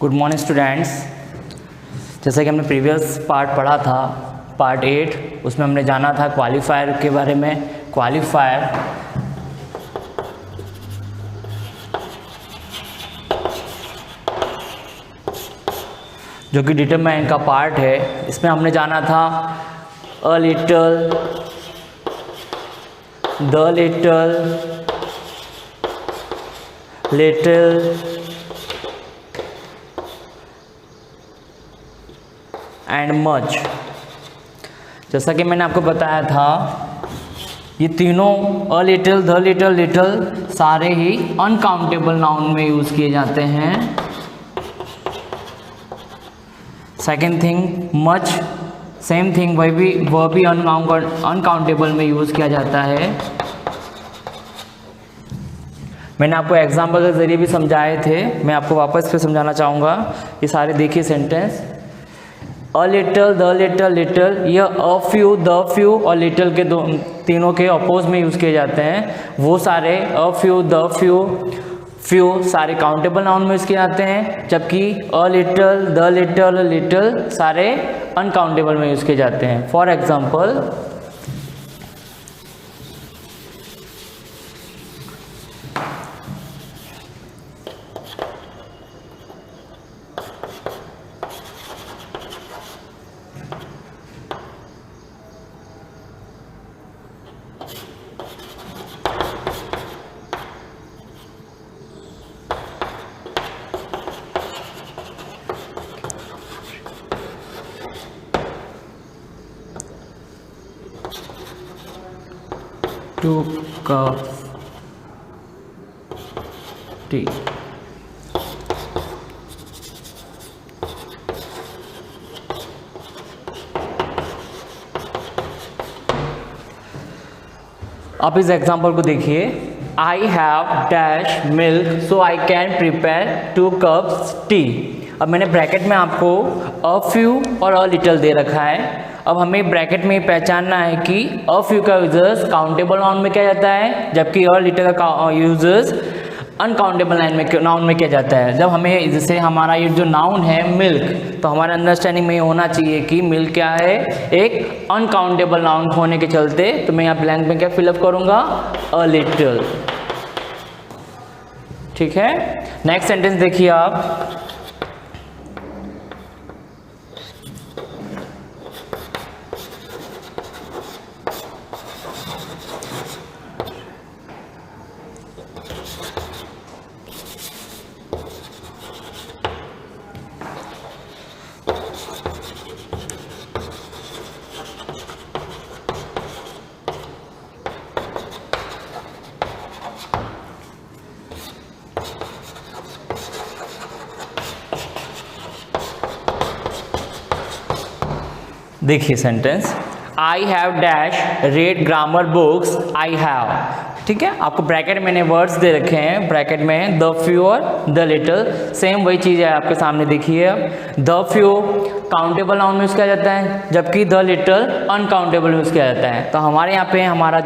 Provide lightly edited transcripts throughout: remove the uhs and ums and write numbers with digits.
Good morning students. जैसा कि हमने प्रीवियस पार्ट पढ़ा था, पार्ट 8, उसमें हमने जाना था क्वालिफायर के बारे में। क्वालिफायर जो कि डिटरमाइन का पार्ट है, इसमें हमने जाना था अ little, the little, little and much. जैसा कि मैंने आपको बताया था, ये तीनों a little, the little, little सारे ही अनकाउंटेबल नाउन में यूज़ किए जाते हैं। Second thing, much, same thing, वह भी अनकाउंटेबल में यूज़ किया जाता है। मैंने आपको एग्जाम्पल के ज़रिए भी समझाए थे, मैं आपको वापस फिर समझाना चाहूँगा। ये सारे देखिए sentence, a little, the little, little, यह अ फ्यू, द फ्यू और लिटल के तीनों के अपोज में यूज़ किए जाते हैं। वो सारे a few, the few, few सारे काउंटेबल नाउन में यूज़ किए जाते हैं, जबकि a little, the little, little सारे अनकाउंटेबल में यूज़ किए जाते हैं। For example, two cup tea. आप इस एग्जाम्पल को देखिए, I have dash milk so I can prepare 2 cups tea. अब मैंने ब्रैकेट में आपको अ फ्यू और अ लिटल दे रखा है। अब हमें ब्रैकेट में पहचानना है कि अ फ्यू का यूजर्स काउंटेबल नाउन में किया जाता है, जबकि अ लिटल का यूजर्स अनकाउंटेबल नाउन में किया जाता है। जब हमें जैसे हमारा ये जो नाउन है मिल्क, तो हमारे अंडरस्टैंडिंग में ये होना चाहिए कि मिल्क क्या है, एक अनकाउंटेबल नाउन होने के चलते, तो मैं यहाँ ब्लैंक में क्या फिलअप करूँगा, अ लिटल। ठीक है, नेक्स्ट सेंटेंस देखिए आप, देखिए sentence, I have dash red grammar books I have. ठीक है, आपको ब्रैकेट में मैंने वर्ड्स दे रखे हैं, ब्रैकेट में द फ्यू और द लिटिल, सेम वही चीज़ है आपके सामने देखिए। द फ्यू काउंटेबल नाउन में यूज़ किया जाता है, जबकि द लिटिल अनकाउंटेबल में यूज़ किया जाता है। तो हमारे यहाँ पे हमारा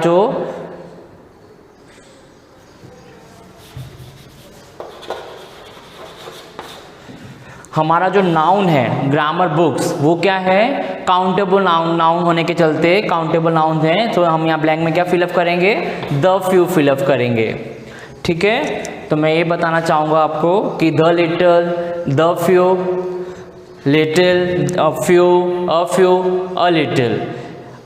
जो नाउन है ग्रामर बुक्स, वो क्या है, काउंटेबल नाउन होने के चलते काउंटेबल नाउन है, तो हम यहाँ ब्लैंक में क्या फिलअप करेंगे, द फ्यू फिलअप करेंगे। ठीक है, तो मैं ये बताना चाहूँगा आपको कि the little, the few, little, a few, a little.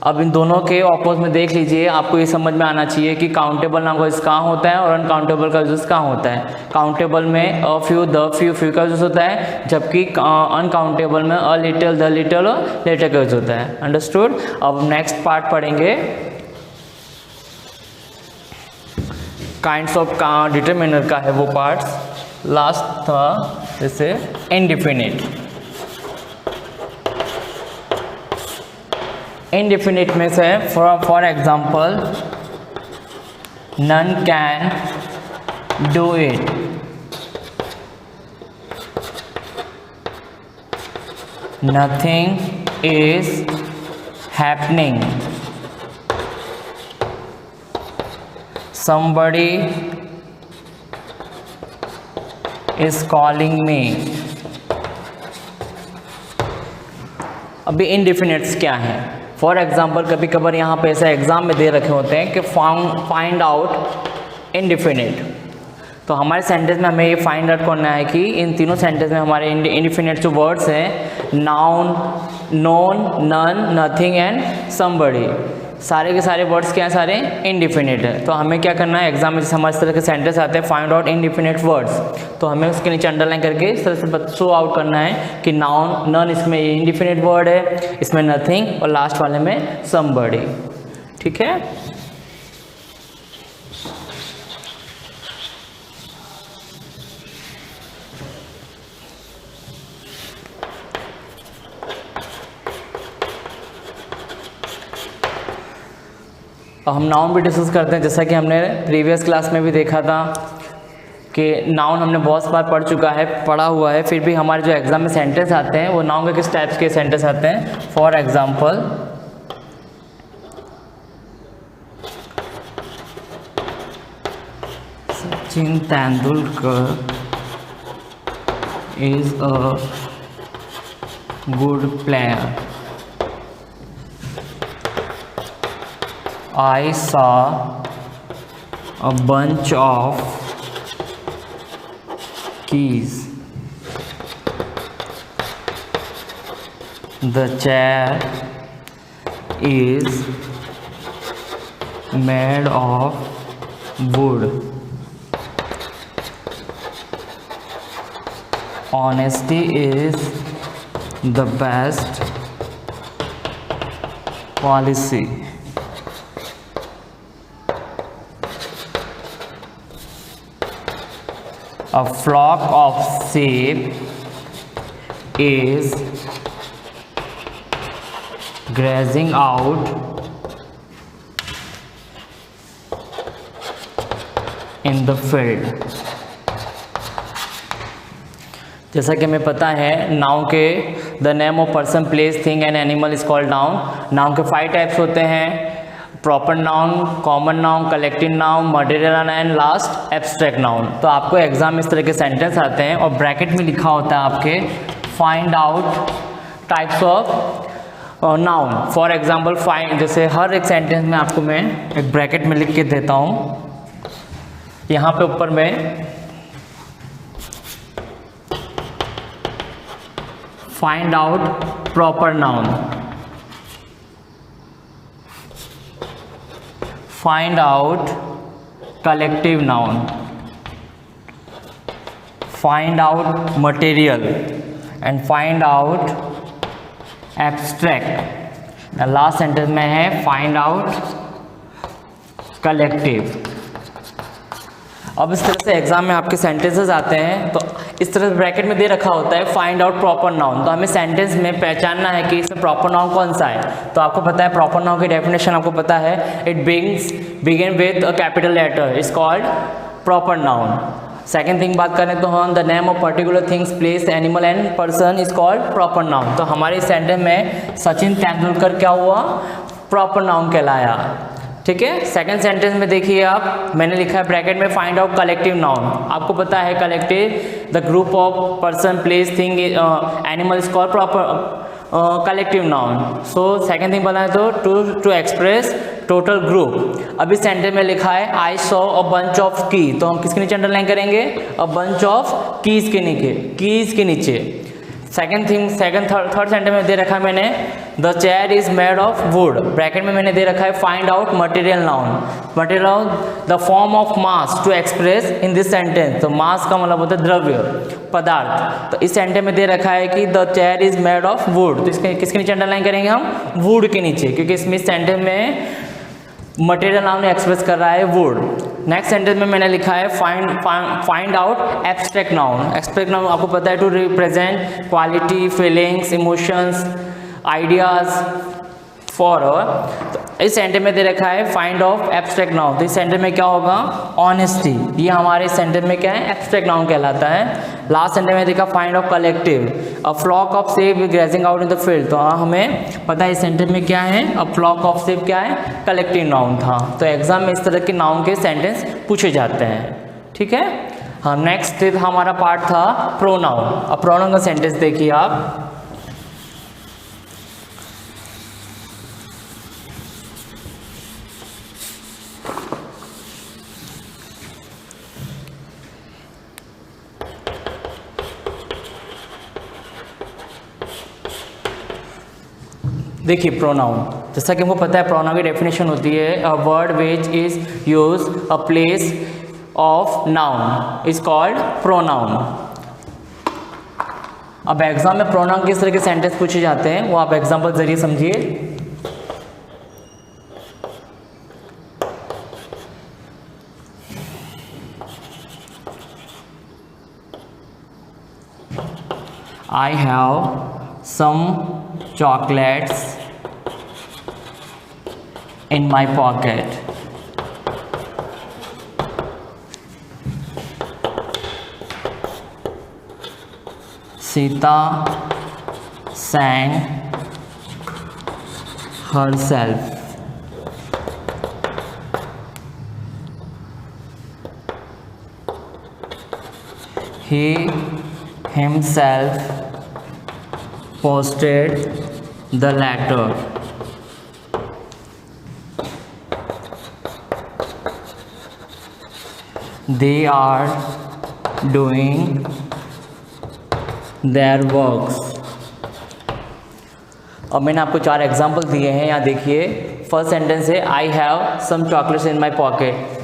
अब इन दोनों के ऑपोज में देख लीजिए, आपको ये समझ में आना चाहिए कि काउंटेबल नाउन का यूज़ कहाँ होता है और अनकाउंटेबल का यूज़ कहाँ होता है। काउंटेबल में अ फ्यू, द फ्यू, फ्यू का यूज़ होता है, जबकि अनकाउंटेबल में अ लिटिल, द लिटिल और लिटिल का यूज़ होता है। अंडरस्टूड। अब नेक्स्ट पार्ट पढ़ेंगे, काइंड्स ऑफ डिटरमिनर का है वो पार्ट्स। लास्ट था जैसे इनडिफिनिट। इनडिफिनिट में से for example, none can do it, nothing is happening, somebody is calling me, अभी इनडिफिनिट्स क्या हैं? फॉर एग्जांपल कभी कभार यहाँ पे ऐसा एग्जाम में दे रखे होते हैं कि फाइंड आउट इनडिफिनिट। तो हमारे सेंटेंस में हमें ये फाइंड आउट करना है कि इन तीनों सेंटेंस में हमारे इनडिफिनिट जो वर्ड्स हैं noun, none, none, nothing and somebody, सारे के सारे वर्ड्स क्या हैं? सारे इनडिफिनिट है। तो हमें क्या करना है एग्जाम में, जैसे हमारे इस तरह के सेंटेंस आते हैं फाइंड आउट इनडिफिनिट वर्ड्स, तो हमें उसके नीचे अंडरलाइन करके इस तरह से शो आउट करना है कि नाउन, नन इसमें ये इनडिफिनिट वर्ड है, इसमें नथिंग और लास्ट वाले में समबडी। ठीक है, अब हम नाउन भी डिस्कस करते हैं। जैसा कि हमने प्रीवियस क्लास में भी देखा था कि नाउन हमने बहुत बार पढ़ा हुआ है, फिर भी हमारे जो एग्जाम में सेंटेंस आते हैं वो नाउन के किस टाइप्स के सेंटेंस आते हैं? For example Sachin Tendulkar is a good player, I saw a bunch of keys. The chair is made of wood. Honesty is the best policy. A flock of sheep is grazing out in the field. जैसा कि हमें पता है noun के the name of person, place, thing and animal is called noun. Noun के 5 types होते हैं, proper noun, common noun, collective noun, material noun and last abstract noun. तो आपको एग्जाम में इस तरह के सेंटेंस आते हैं और ब्रैकेट में लिखा होता है आपके find out types of noun. For example find, जैसे हर एक सेंटेंस में आपको मैं एक ब्रैकेट में लिख के देता हूँ। यहाँ पे ऊपर में find out proper noun, find out collective noun, find out material and find out abstract। Last sentence में है find out collective। अब इस तरह से एग्जाम में आपके सेंटेंसेस आते हैं तो इस तरह से ब्रैकेट में दे रखा होता है फाइंड आउट प्रॉपर नाउन। तो हमें सेंटेंस में पहचानना है कि इसमें प्रॉपर नाउन कौन सा है। तो आपको पता है प्रॉपर नाउन की डेफिनेशन आपको पता है, it begin with a capital letter is called proper noun. Second thing बात करें तो हम the name of particular things, place, animal and person is called proper noun. तो हमारे सेंटेंस में सचिन तेंदुलकर क्या हुआ? प्रॉपर नाउन कहलाया। ठीक है, सेकंड सेंटेंस में देखिए आप, मैंने लिखा है ब्रैकेट में फाइंड आउट कलेक्टिव नाउन। आपको पता है collective the group of person, place, thing, animal is called proper collective noun. So second thing बताएं तो टू एक्सप्रेस टोटल ग्रुप। अभी सेंटेंस में लिखा है I saw a bunch of की, तो हम किसके नीचे अंडरलाइन करेंगे? अ बंच ऑफ कीज के नीचे। थर्ड सेंटेंस में दे रखा है मैंने the chair is made of wood. Bracket में मैंने दे रखा है find out material noun. Material the form of mass to express in this sentence. तो मास का मतलब होता है द्रव्य, पदार्थ। तो इस सेंटेंस में दे रखा है कि the chair is made of would, तो इसके किसके नीचे अंडरलाइन करेंगे हम? वुड के नीचे, क्योंकि इसमें इस सेंटेंस में मटेरियल नाउन एक्सप्रेस कर रहा है वुड। नेक्स्ट सेंटेंस में मैंने लिखा है find out abstract noun. Abstract noun आपको पता है to represent quality, feelings, emotions, ideas for. तो इस सेंटेंस में दे रखा है फाइंड ऑफ एब्स्ट्रैक्ट नाउन। तो इस सेंटेंस में क्या होगा? ऑनेस्टी। ये हमारे सेंटेंस में क्या है? एब्स्ट्रैक्ट नाउन कहलाता है। लास्ट सेंटेंस में देखा find of collective, a flock of sheep grazing out in the field. तो हमें पता है इस सेंटेंस में क्या है? अ फ्लॉक ऑफ शेप क्या है? कलेक्टिव नाउन था। तो एग्जाम में इस तरह के नाउन के सेंटेंस पूछे जाते हैं। ठीक है, हाँ। नेक्स्ट हमारा पार्ट था प्रोनाउन। अब प्रोनाउन का सेंटेंस देखिए आप। देखिए प्रोनाउन, जैसा कि हमको पता है प्रोनाउन की डेफिनेशन होती है a word which is use a place of noun is called pronoun. अब एग्जाम में प्रोनाउन किस तरह के सेंटेंस पूछे जाते हैं वो आप एग्जाम्पल जरिए समझिए। I have some chocolates in my pocket. Sita sang herself. He himself posted the letter. They are doing their works. अब मैंने आपको 4 एग्जाम्पल दिए हैं, यहाँ देखिए। फर्स्ट सेंटेंस है I have some chocolates in my pocket.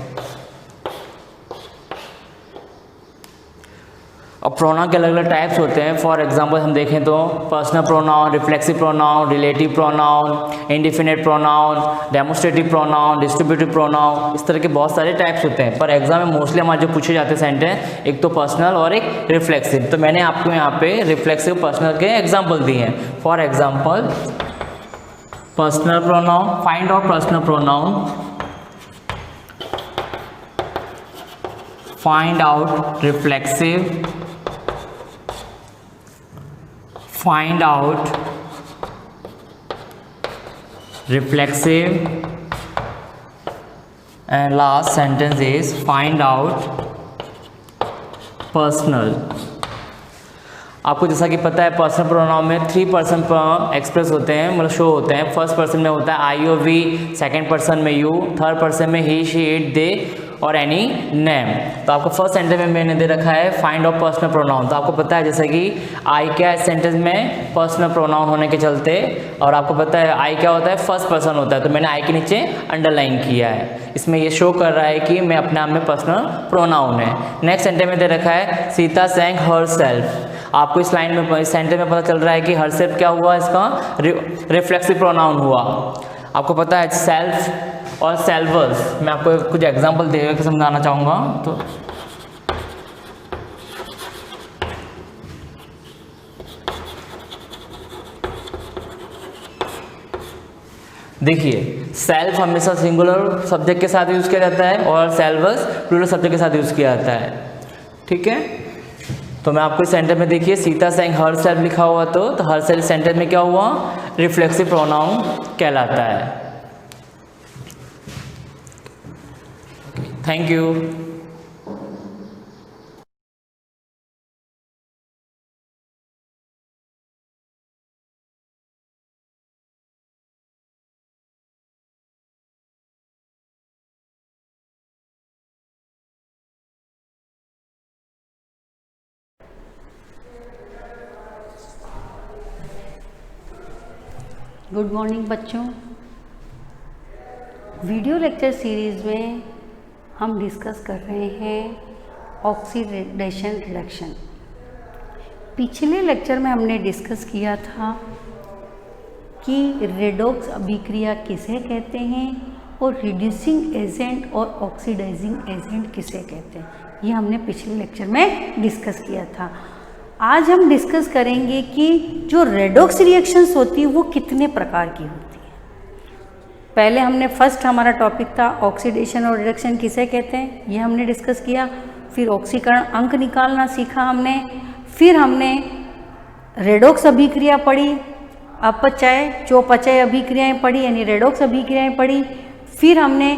अब प्रोनाउन के अलग अलग टाइप्स होते हैं। फॉर एग्जांपल हम देखें तो personal pronoun, reflexive pronoun, relative pronoun, indefinite pronoun, demonstrative pronoun, distributive pronoun, इस तरह के बहुत सारे टाइप्स होते हैं। पर एग्जाम में मोस्टली हमारे जो पूछे जाते हैं सेंटेंस, एक तो पर्सनल और एक रिफ्लेक्सिव। तो मैंने आपको यहाँ पे रिफ्लेक्सिव पर्सनल के एग्जाम्पल दिए हैं। For example personal pronoun, find out personal pronoun, find out reflexive, find out reflexive, and last sentence is find out personal। आपको जैसा कि पता है पर्सनल प्रोनाउन में 3 पर्सन एक्सप्रेस होते हैं, मतलब शो होते हैं। फर्स्ट पर्सन में होता है आई और वी, सेकेंड पर्सन में यू, थर्ड पर्सन में ही, शी, इट, दे और एनी नेम। तो आपको फर्स्ट सेंटेंस में मैंने दे रखा है फाइंड आउट पर्सनल प्रोनाउन। तो आपको पता है जैसे कि आई क्या है सेंटेंस में पर्सनल प्रोनाउन होने के चलते, और आपको पता है आई क्या होता है फर्स्ट पर्सन होता है। तो मैंने आई के नीचे अंडरलाइन किया है, इसमें ये शो कर रहा है कि मैं अपने आप में पर्सनल प्रोनाउन है। नेक्स्ट सेंटेंस में दे रखा है सीता सैंग हर सेल्फ। आपको इस लाइन में, इस सेंटेंस में पता चल रहा है कि हर सेल्फ क्या हुआ, इसका रिफ्लेक्सिव प्रोनाउन हुआ। आपको पता है सेल्फ और सेल्वर्स, मैं आपको कुछ एग्जांपल दे के समझाना चाहूँगा। तो देखिए सेल्फ हमेशा सिंगुलर सब्जेक्ट के साथ यूज़ किया जाता है और सेल्वर्स प्लूरल सब्जेक्ट के साथ यूज़ किया जाता है। ठीक है, तो मैं आपको इस सेंटेंस में देखिए सीता सैंग हर सेल्फ लिखा हुआ, तो हर सेल्फ सेंटेंस में क्या हुआ, रिफ्लेक्सिव प्रोनाउन कहलाता है। Thank you. गुड मॉर्निंग बच्चों। वीडियो लेक्चर सीरीज़ में हम डिस्कस कर रहे हैं ऑक्सीडेशन रिडक्शन। पिछले लेक्चर में हमने डिस्कस किया था कि रेडॉक्स अभिक्रिया किसे कहते हैं और रिड्यूसिंग एजेंट और ऑक्सीडाइजिंग एजेंट किसे कहते हैं, ये हमने पिछले लेक्चर में डिस्कस किया था। आज हम डिस्कस करेंगे कि जो रेडॉक्स रिएक्शंस होती है वो कितने प्रकार की होती है। पहले हमने फर्स्ट हमारा टॉपिक था ऑक्सीडेशन और रिडक्शन किसे कहते हैं, ये हमने डिस्कस किया। फिर ऑक्सीकरण अंक निकालना सीखा हमने। फिर हमने रेडॉक्स अभिक्रिया पढ़ी, अपचय चौपचय अभिक्रियाएं पढ़ी यानी रेडॉक्स अभिक्रियाएं पढ़ी। फिर हमने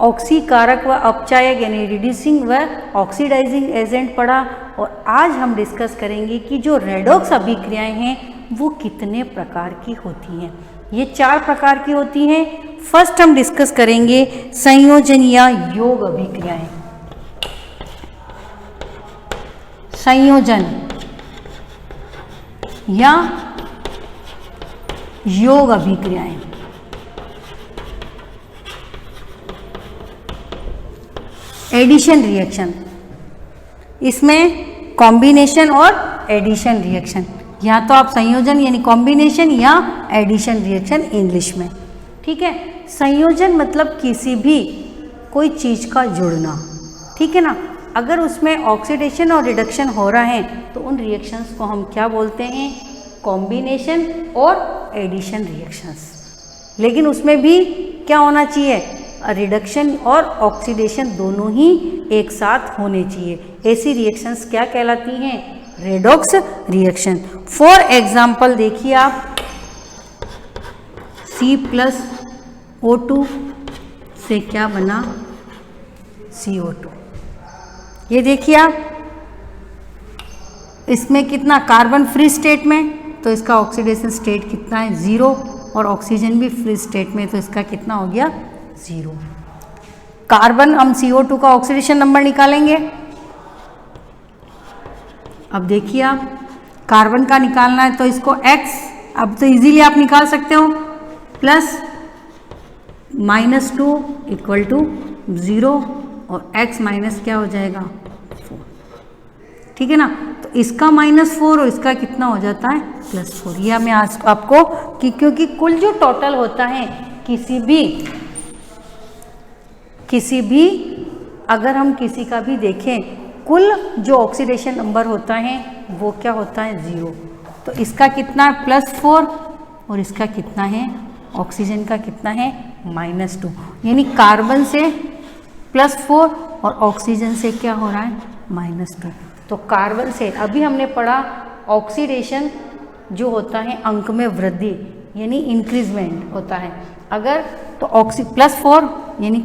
ऑक्सीकारक व अपचायक यानी रिड्यूसिंग व ऑक्सीडाइजिंग एजेंट पढ़ा। और आज हम डिस्कस करेंगे कि जो रेडॉक्स अभिक्रियाएं हैं वो कितने प्रकार की होती हैं। ये 4 प्रकार की होती हैं। फर्स्ट हम डिस्कस करेंगे संयोजन या योग अभिक्रियाएं। संयोजन या योग अभिक्रियाएं। एडिशन रिएक्शन, इसमें कॉम्बिनेशन और एडिशन रिएक्शन, या तो आप संयोजन यानी कॉम्बिनेशन या एडिशन रिएक्शन इंग्लिश में। ठीक है, संयोजन मतलब किसी भी कोई चीज़ का जुड़ना, ठीक है ना। अगर उसमें ऑक्सीडेशन और रिडक्शन हो रहा है तो उन रिएक्शंस को हम क्या बोलते हैं, कॉम्बिनेशन और एडिशन रिएक्शंस। लेकिन उसमें भी क्या होना चाहिए, रिडक्शन और ऑक्सीडेशन दोनों ही एक साथ होने चाहिए। ऐसी रिएक्शंस क्या कहलाती हैं, रेडॉक्स रिएक्शन। फॉर एग्जाम्पल देखिए आप, C+O2 से क्या बना, CO2। ये देखिए आप, इसमें कितना कार्बन फ्री स्टेट में, तो इसका ऑक्सीडेशन स्टेट कितना है, 0, और ऑक्सीजन भी फ्री स्टेट में, तो इसका कितना हो गया, 0। कार्बन, हम CO2 का ऑक्सीडेशन नंबर निकालेंगे। अब देखिए आप, कार्बन का निकालना है तो इसको X, अब तो इजीली आप निकाल सकते हो, प्लस -2 = 0, और X माइनस क्या हो जाएगा, 4। ठीक है ना, तो इसका -4 और इसका कितना हो जाता है, +4। यह मैं आज आपको क्योंकि कुल जो टोटल होता है किसी भी अगर हम किसी का भी देखें, कुल जो ऑक्सीडेशन नंबर होता है वो क्या होता है, 0। तो इसका कितना है, +4, और इसका कितना है, ऑक्सीजन का कितना है, -2। यानी कार्बन से +4 और ऑक्सीजन से क्या हो रहा है, -2। तो कार्बन से अभी हमने पढ़ा, ऑक्सीडेशन जो होता है अंक में वृद्धि यानी इंक्रीजमेंट होता है। अगर तो +4 यानी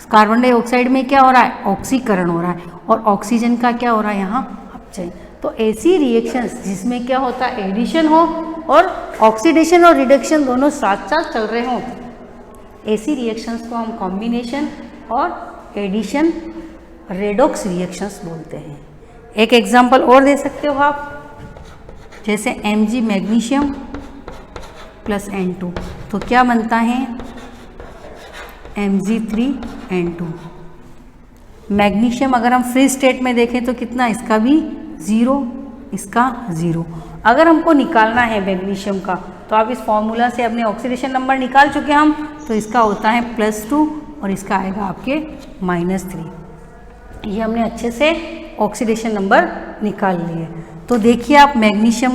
कार्बन डाइऑक्साइड में क्या हो रहा है, ऑक्सीकरण हो रहा है, और ऑक्सीजन का क्या हो रहा है, यहाँ अपचय। तो ऐसी रिएक्शंस जिसमें क्या होता है, एडिशन हो और ऑक्सीडेशन और रिडक्शन दोनों साथ साथ चल रहे हों, ऐसी रिएक्शंस को हम कॉम्बिनेशन और एडिशन रेडॉक्स रिएक्शंस बोलते हैं। एक एग्जांपल और दे सकते हो आप, जैसे Mg मैग्नीशियम + N2, तो क्या बनता है, Mg3N2। मैग्नीशियम अगर हम फ्री स्टेट में देखें तो कितना, इसका भी 0, इसका 0। अगर हमको निकालना है मैग्नीशियम का, तो आप इस फॉर्मूला से अपने ऑक्सीडेशन नंबर निकाल चुके हम, तो इसका होता है +2 और इसका आएगा आपके -3। ये हमने अच्छे से ऑक्सीडेशन नंबर निकाल लिए। तो देखिए आप, मैग्नीशियम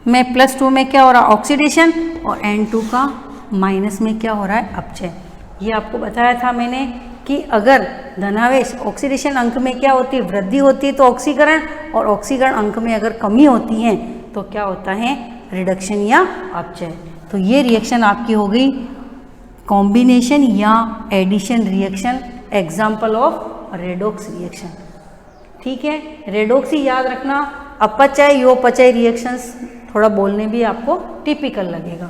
में +2 में क्या हो रहा है, ऑक्सीडेशन, और N2 का माइनस में क्या हो रहा है, अपचय। ये आपको बताया था मैंने कि अगर धनावेश ऑक्सीडेशन अंक में क्या होती है, वृद्धि होती है, तो ऑक्सीकरण, और ऑक्सीकरण अंक में अगर कमी होती है तो क्या होता है, रिडक्शन या अपचय। तो ये रिएक्शन आपकी हो गई कॉम्बिनेशन या addition reaction, example of redox reaction. ठीक है, रेडॉक्स ही याद रखना, अपचय योपचय रिएक्शंस थोड़ा बोलने भी आपको टिपिकल लगेगा।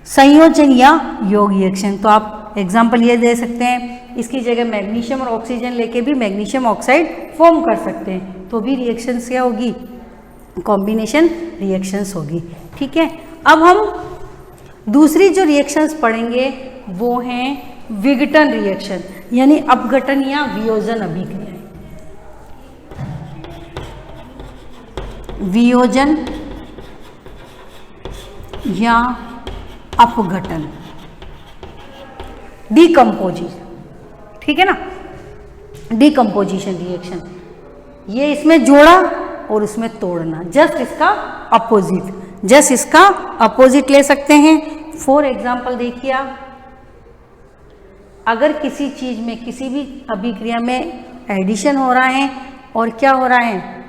संयोजन या योग रिएक्शन, तो आप एग्जाम्पल ये दे सकते हैं, इसकी जगह मैग्नीशियम और ऑक्सीजन लेके भी मैग्नीशियम ऑक्साइड फॉर्म कर सकते हैं, तो भी रिएक्शंस क्या होगी, कॉम्बिनेशन रिएक्शंस होगी। ठीक है, अब हम दूसरी जो रिएक्शंस पढ़ेंगे वो हैं विघटन रिएक्शन, यानी अपघटन या वियोजन अभिक्रियाएं। वियोजन या अपघटन, डिकम्पोजिशन। ठीक है ना, डिकम्पोजिशन रिएक्शन, ये इसमें जोड़ा और उसमें तोड़ना, जस्ट इसका अपोजिट ले सकते हैं। फॉर एग्जाम्पल देखिए आप, अगर किसी चीज में किसी भी अभिक्रिया में एडिशन हो रहा है और क्या हो रहा है,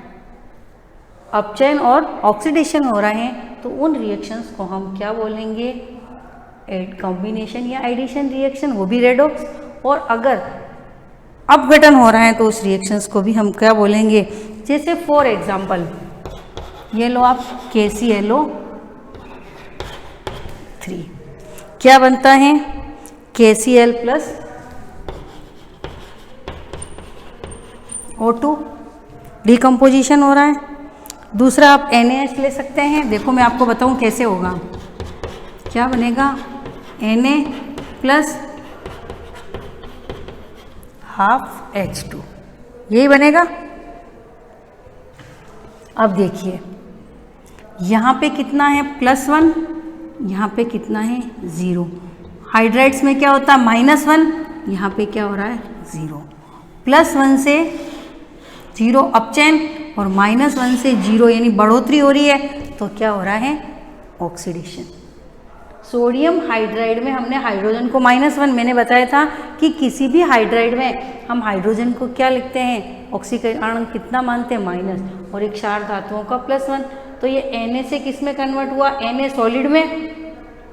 अपचयन और ऑक्सीडेशन हो रहा है, तो उन रिएक्शंस को हम क्या बोलेंगे, कॉम्बिनेशन या एडिशन रिएक्शन, वो भी रेडॉक्स। और अगर अपघटन हो रहा है तो उस रिएक्शंस को भी हम क्या बोलेंगे, जैसे फॉर एग्जाम्पल ये लो आप, KClO3 क्या बनता है, KCl + O2, डिकम्पोजिशन हो रहा है, दूसरा आप NaH ले सकते हैं। देखो मैं आपको बताऊं कैसे होगा। क्या बनेगा? Na प्लस हाफ H2, यही बनेगा। अब देखिए यहाँ पे कितना है +1, यहाँ पे कितना है 0। हाइड्राइड्स में क्या होता है -1, यहाँ पे क्या हो रहा है 0। +1 से 0 अपचयन और -1 से 0 यानी बढ़ोतरी हो रही है, तो क्या हो रहा है ऑक्सीडेशन। सोडियम हाइड्राइड में हमने हाइड्रोजन को -1, मैंने बताया था कि किसी भी हाइड्राइड में हम हाइड्रोजन को क्या लिखते हैं, ऑक्सीकरण कितना मानते हैं -, और एक क्षार धातुओं का +1। तो ये Na से किस में कन्वर्ट हुआ, Na सॉलिड में,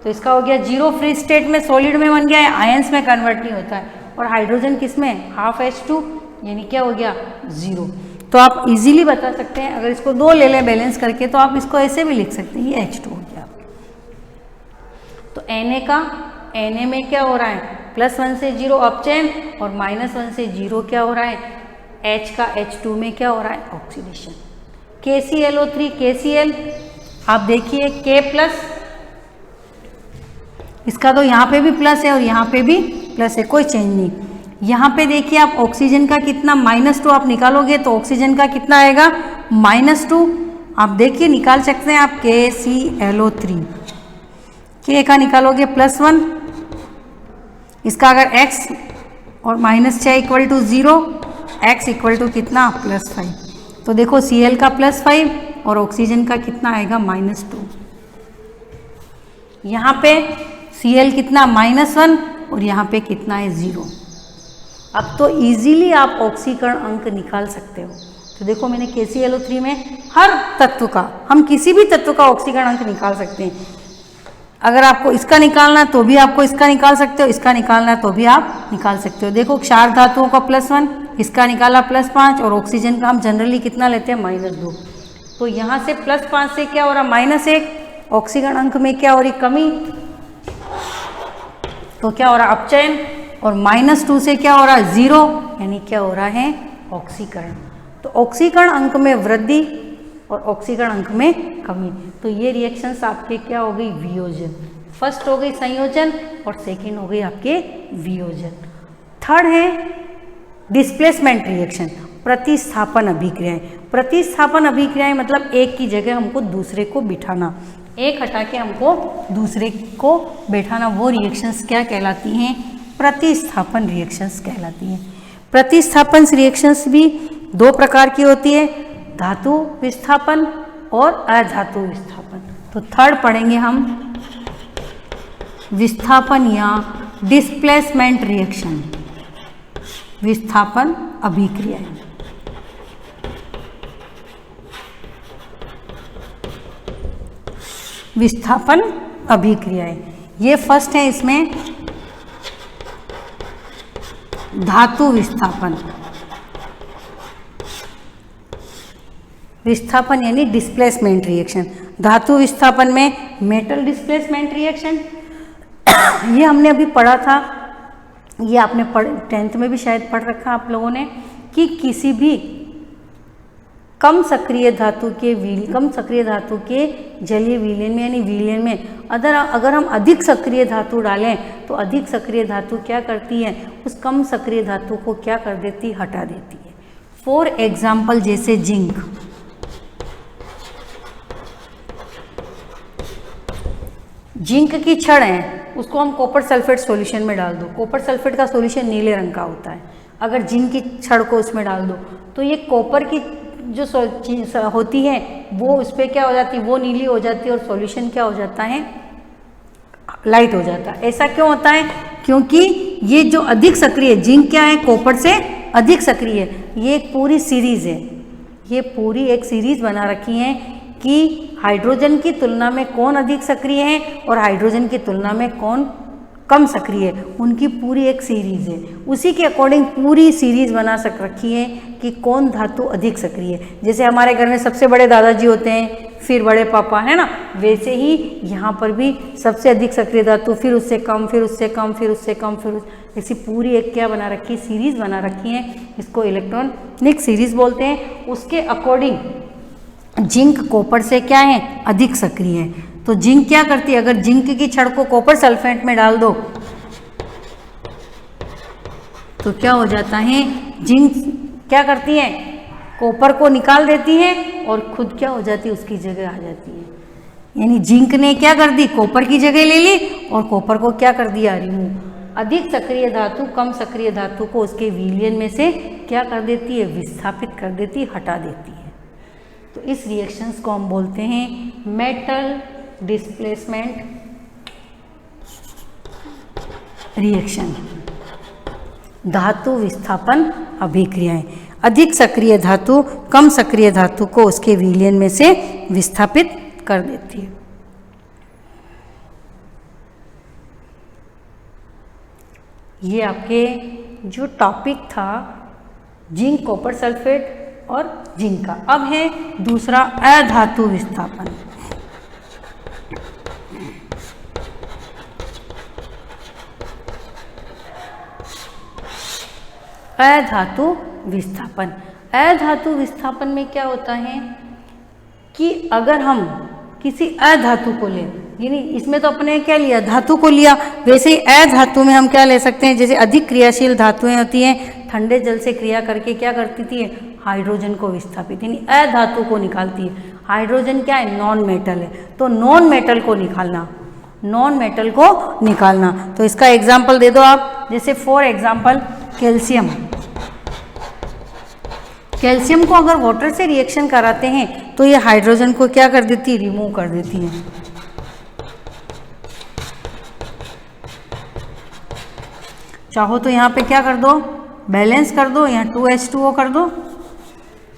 तो इसका हो गया 0 फ्री स्टेट में, सॉलिड में बन गया है, आयंस में कन्वर्ट नहीं होता है। और हाइड्रोजन किस में, हाफ H2, यानी क्या हो गया 0। तो आप इजीली बता सकते हैं, अगर इसको 2 ले लें बैलेंस करके तो आप इसको ऐसे भी लिख सकते हैं, ये H2 हो गया। तो Na में क्या हो रहा है, +1 से 0 अपचयन और -1 से 0 क्या हो रहा है, H का H2 में क्या हो रहा है ऑक्सीडेशन। KClO3 KCl, आप देखिए K+, इसका तो यहाँ पे भी प्लस है और यहाँ पे भी प्लस है, कोई चेंज नहीं। यहाँ पे देखिए आप ऑक्सीजन का कितना -2 आप निकालोगे तो ऑक्सीजन का कितना आएगा -2। आप देखिए निकाल सकते हैं आप KClO3, K का निकालोगे +1, इसका अगर x और -6 = 0, x = कितना +5, तो देखो Cl का +5 और ऑक्सीजन का कितना आएगा -2। यहाँ पे Cl कितना -1 और यहाँ पे कितना है 0। अब तो इजीली आप ऑक्सीकरण अंक निकाल सकते हो। तो देखो मैंने KClO3 में हर तत्व का, हम किसी भी तत्व का ऑक्सीकरण अंक निकाल सकते हैं। अगर आपको इसका निकालना है तो भी आपको इसका निकाल सकते हो, इसका निकालना है तो भी आप निकाल सकते हो। देखो क्षार धातुओं का +1, इसका निकाला +5 और ऑक्सीजन का हम जनरली कितना लेते हैं -2। तो यहाँ से +5 से क्या हो रहा -1, ऑक्सीकरण अंक में क्या हो रही कमी, तो क्या हो रहा अपचयन, और -2 से क्या हो रहा है 0, यानी क्या हो रहा है ऑक्सीकरण। तो ऑक्सीकरण अंक में वृद्धि और ऑक्सीकरण अंक में कमी। तो ये रिएक्शंस आपके क्या हो गई वियोजन। फर्स्ट हो गई संयोजन और सेकंड हो गई आपके वियोजन। थर्ड है डिस्प्लेसमेंट रिएक्शन, प्रतिस्थापन अभिक्रियाएं। प्रतिस्थापन अभिक्रियाएं मतलब एक की जगह हमको दूसरे को बिठाना, एक हटा के हमको दूसरे को बैठाना, वो रिएक्शंस क्या कहलाती हैं, प्रतिस्थापन रिएक्शंस कहलाती हैं। प्रतिस्थापन रिएक्शंस भी 2 प्रकार की होती है, धातु विस्थापन और अधातु विस्थापन। तो थर्ड पढ़ेंगे हम विस्थापन या डिस्प्लेसमेंट रिएक्शन, विस्थापन अभिक्रियाएं। विस्थापन अभिक्रियाएं, ये फर्स्ट है, इसमें धातु विस्थापन, विस्थापन यानी डिस्प्लेसमेंट रिएक्शन। धातु विस्थापन में मेटल डिस्प्लेसमेंट रिएक्शन, ये हमने अभी पढ़ा था, ये आपने 10th में भी शायद पढ़ रखा आप लोगों ने, कि किसी भी कम सक्रिय धातु के जलीय विलयन में यानी विलयन में अगर हम अधिक सक्रिय धातु डालें तो अधिक सक्रिय धातु क्या करती है, उस कम सक्रिय धातु को क्या कर देती है, हटा देती है। फॉर एग्जाम्पल जैसे जिंक, जिंक की छड़ है, उसको हम कॉपर सल्फेट सॉल्यूशन में डाल दो, कॉपर सल्फेट का सॉल्यूशन नीले रंग का होता है। अगर जिंक की छड़ को उसमें डाल दो तो ये कॉपर की जो होती है वो उस पर क्या हो जाती है, वो नीली हो जाती है और सॉल्यूशन क्या हो जाता है, लाइट हो जाता है। ऐसा क्यों होता है, क्योंकि ये जो अधिक सक्रिय जिंक क्या है, कॉपर से अधिक सक्रिय है। ये एक पूरी सीरीज है, ये पूरी एक सीरीज बना रखी है कि हाइड्रोजन की तुलना में कौन अधिक सक्रिय है और हाइड्रोजन की तुलना में कौन कम सक्रिय है, उनकी पूरी एक सीरीज है। उसी के अकॉर्डिंग पूरी सीरीज बना रखी है कि कौन धातु अधिक सक्रिय है। जैसे हमारे घर में सबसे बड़े दादाजी होते हैं, फिर बड़े पापा, है ना, वैसे ही यहाँ पर भी सबसे अधिक सक्रिय धातु, फिर उससे कम, फिर उससे कम, फिर उससे कम, फिर ऐसी पूरी एक क्या बना रखी, सीरीज बना रखी है। इसको इलेक्ट्रॉनिक सीरीज बोलते हैं। उसके अकॉर्डिंग जिंक कॉपर से क्या है, अधिक सक्रिय है। तो जिंक क्या करती है, अगर जिंक की छड़ को कॉपर सल्फेट में डाल दो तो क्या हो जाता है, जिंक क्या करती है, कॉपर को निकाल देती है और खुद क्या हो जाती है, उसकी जगह आ जाती है। यानी जिंक ने क्या कर दी, कॉपर की जगह ले ली और कॉपर को क्या कर दिया, रिमूव। अधिक सक्रिय धातु कम सक्रिय धातु को उसके विलयन में से क्या कर देती है, विस्थापित कर देती है, हटा देती है। तो इस रिएक्शंस को हम बोलते हैं मेटल डिस्प्लेसमेंट रिएक्शन, धातु विस्थापन अभिक्रियाएं। अधिक सक्रिय धातु कम सक्रिय धातु को उसके विलयन में से विस्थापित कर देती है। ये आपके जो टॉपिक था जिंक कॉपर सल्फेट और जिंक का। अब है दूसरा अधातु विस्थापन। अधातु विस्थापन, अधातु विस्थापन में क्या होता है कि अगर हम किसी अधातु को लें, यानी इसमें तो अपने क्या लिया, धातु को लिया, वैसे ही अधातु में हम क्या ले सकते हैं, जैसे अधिक क्रियाशील धातुएं होती हैं, ठंडे जल से क्रिया करके क्या करती थी, हाइड्रोजन को विस्थापित, यानी अधातु को निकालती है। हाइड्रोजन क्या है, नॉन मेटल है, तो नॉन मेटल को निकालना, नॉन मेटल को निकालना। तो इसका एग्जाम्पल दे दो आप, जैसे फॉर एग्जाम्पल कैल्शियम। कैल्शियम को अगर वाटर से रिएक्शन कराते हैं तो ये हाइड्रोजन को क्या कर देती है, रिमूव कर देती है। चाहो तो यहाँ पे क्या कर दो, बैलेंस कर दो, यहाँ 2H2O कर दो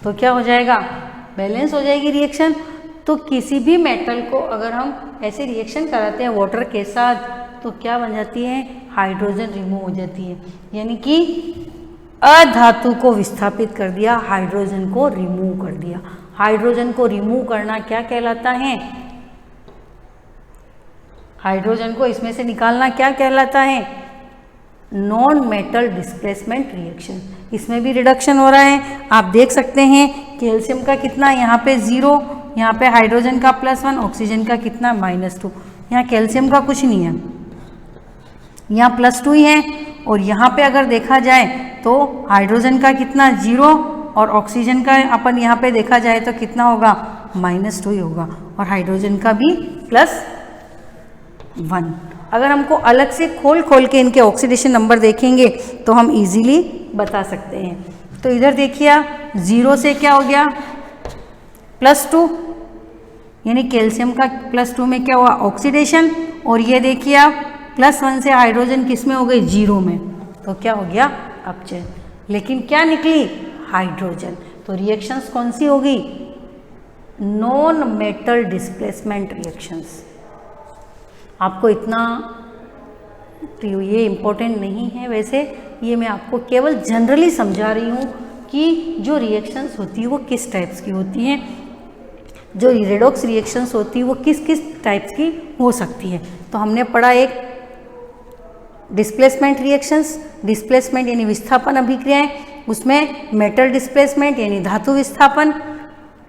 तो क्या हो जाएगा, बैलेंस हो जाएगी रिएक्शन। तो किसी भी मेटल को अगर हम ऐसे रिएक्शन कराते हैं वाटर के साथ तो क्या बन जाती है, हाइड्रोजन रिमूव हो जाती है। यानी कि अधातु को विस्थापित कर दिया, हाइड्रोजन को रिमूव कर दिया। हाइड्रोजन को रिमूव करना क्या कहलाता है, हाइड्रोजन को इसमें से निकालना क्या कहलाता है, नॉन मेटल डिस्प्लेसमेंट रिएक्शन। इसमें भी रिडक्शन हो रहा है, आप देख सकते हैं कैल्शियम का कितना, यहाँ पे 0, यहाँ पे हाइड्रोजन का +1, ऑक्सीजन का कितना -2। यहाँ कैल्शियम का कुछ नहीं है, यहाँ +2 ही है। और यहाँ पे अगर देखा जाए तो हाइड्रोजन का कितना 0 और ऑक्सीजन का अपन यहाँ पे देखा जाए तो कितना होगा, -2 ही होगा, और हाइड्रोजन का भी +1। अगर हमको अलग से खोल के इनके ऑक्सीडेशन नंबर देखेंगे तो हम इजीली बता सकते हैं। तो इधर देखिए आप, 0 से क्या हो गया, +2, यानी कैल्शियम का +2 में क्या हुआ, ऑक्सीडेशन। और ये देखिए आप, +1 से हाइड्रोजन किस में हो गई, 0 में, तो क्या हो गया, अपचयन। लेकिन क्या निकली, हाइड्रोजन। तो रिएक्शंस कौन सी होगी, नॉन मेटल डिस्प्लेसमेंट रिएक्शंस। आपको इतना तो ये इम्पोर्टेंट नहीं है, वैसे ये मैं आपको केवल जनरली समझा रही हूँ कि जो रिएक्शंस होती है वो किस टाइप्स की होती हैं, जो रेडॉक्स रिएक्शंस होती है वो किस किस टाइप्स की हो सकती है। तो हमने पढ़ा एक डिस्प्लेसमेंट रिएक्शंस, डिस्प्लेसमेंट यानी विस्थापन अभिक्रियाएं, उसमें मेटल डिस्प्लेसमेंट यानी धातु विस्थापन,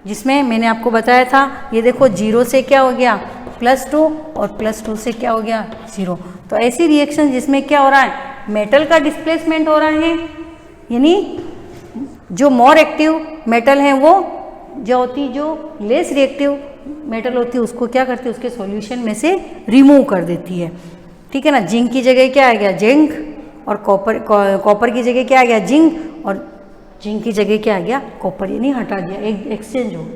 जिसमें मैंने आपको बताया था, ये देखो 0 से क्या हो गया, +2 और +2 से क्या हो गया, 0। तो ऐसी रिएक्शन जिसमें क्या हो रहा है, मेटल का डिस्प्लेसमेंट हो रहा है, यानी जो मोर एक्टिव मेटल है वो जो होती, जो लेस रिएक्टिव मेटल होती है उसको क्या करती है, उसके सॉल्यूशन में से रिमूव कर देती है। ठीक है ना, जिंक की जगह क्या आ गया, जिंक, और कॉपर की जगह क्या आ गया, जिंक, और जिंक की जगह क्या आ गया, कॉपर, यानी हटा दिया, एक एक्सचेंज हो।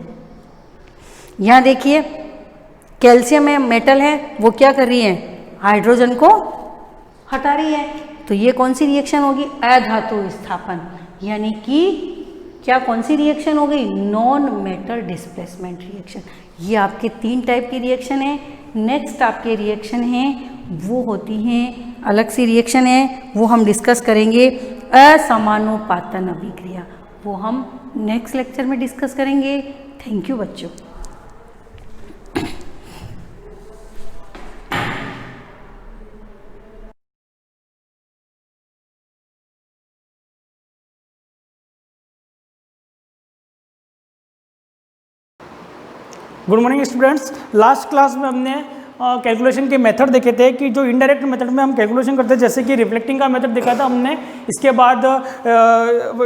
यहाँ देखिए कैल्शियम है, मेटल है, वो क्या कर रही है, हाइड्रोजन को हटा रही है। तो ये कौन सी रिएक्शन होगी, अधातु विस्थापन, यानी कि क्या कौन सी रिएक्शन हो गई, नॉन मेटल डिस्प्लेसमेंट रिएक्शन। ये आपके 3 टाइप की रिएक्शन है। नेक्स्ट आपके रिएक्शन हैं वो होती हैं, अलग सी रिएक्शन है वो हम डिस्कस करेंगे, असमानुपातन अभिक्रिया, वो हम नेक्स्ट लेक्चर में डिस्कस करेंगे। थैंक यू बच्चों। Good morning students. Last class में हमने कैलकुलेशन के मेथड देखे थे कि जो इनडायरेक्ट मेथड में हम कैलकुलेशन करते हैं, जैसे कि रिफ्लेक्टिंग का मेथड देखा था हमने, इसके बाद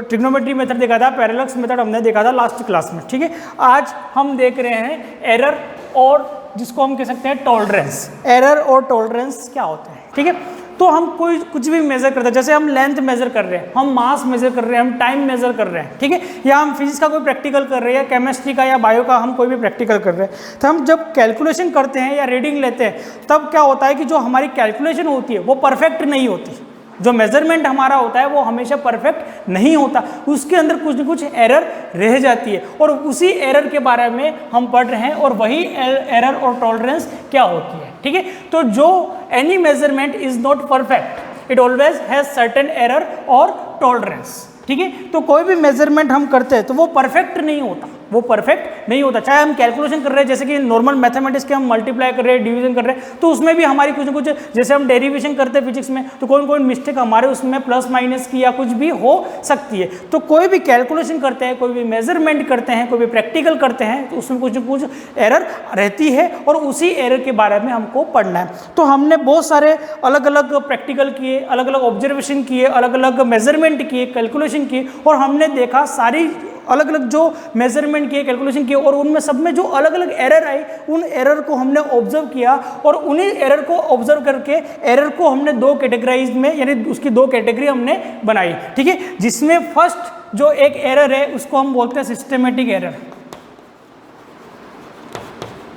ट्रिग्नोमेट्री मेथड देखा था, पैरेलक्स मेथड हमने देखा था लास्ट क्लास में। ठीक है, आज हम देख रहे हैं एरर और जिसको हम कह सकते हैं टॉलरेंस। एरर और टॉलरेंस क्या होता है? ठीक है, तो हम कोई कुछ भी मेजर करते हैं, जैसे हम लेंथ मेजर कर रहे हैं, हम मास मेजर कर रहे हैं, हम टाइम मेजर कर रहे हैं, ठीक है, या हम फिजिक्स का कोई प्रैक्टिकल कर रहे हैं, या केमिस्ट्री का या बायो का हम कोई भी प्रैक्टिकल कर रहे हैं, तो हम जब कैलकुलेशन करते हैं या रीडिंग लेते हैं तब क्या होता है कि जो हमारी कैलकुलेशन होती है वो परफेक्ट नहीं होती। जो मेजरमेंट हमारा होता है वो हमेशा परफेक्ट नहीं होता, उसके अंदर कुछ न कुछ एरर रह जाती है, और उसी एरर के बारे में हम पढ़ रहे हैं, और वही एरर और टॉलरेंस क्या होती है। ठीक है, तो जो any measurement is not perfect, it always has certain error और टॉलरेंस। ठीक है, तो कोई भी मेजरमेंट हम करते हैं तो वो परफेक्ट नहीं होता, वो परफेक्ट नहीं होता। चाहे हम कैलकुलेशन कर रहे हैं, जैसे कि नॉर्मल मैथमेटिक्स के हम मल्टीप्लाई कर रहे हैं, डिवीजन कर रहे हैं, तो उसमें भी हमारी कुछ न कुछ, जैसे हम डेरिवेशन करते हैं फिजिक्स में, तो कोई मिस्टेक हमारे उसमें प्लस माइनस की या कुछ भी हो सकती है। तो कोई भी कैलकुलेशन करते हैं, कोई भी मेजरमेंट करते हैं, कोई भी प्रैक्टिकल करते हैं, तो उसमें कुछ न कुछ एरर रहती है, और उसी एरर के बारे में हमको पढ़ना है। तो हमने बहुत सारे अलग अलग प्रैक्टिकल किए, अलग अलग ऑब्जर्वेशन किए, अलग अलग मेजरमेंट किए, कैलकुलेशन किए, और हमने देखा सारी अलग अलग जो मेजरमेंट किए, कैलकुलेशन किए, और उनमें सब में जो अलग अलग एरर आई, उन एरर को हमने ऑब्जर्व किया, और उन्हीं एरर को ऑब्जर्व करके एरर को हमने दो कैटेगराइज में, यानी उसकी दो कैटेगरी हमने बनाई। ठीक है, जिसमें फर्स्ट जो एक एरर है उसको हम बोलते हैं सिस्टमेटिक एरर,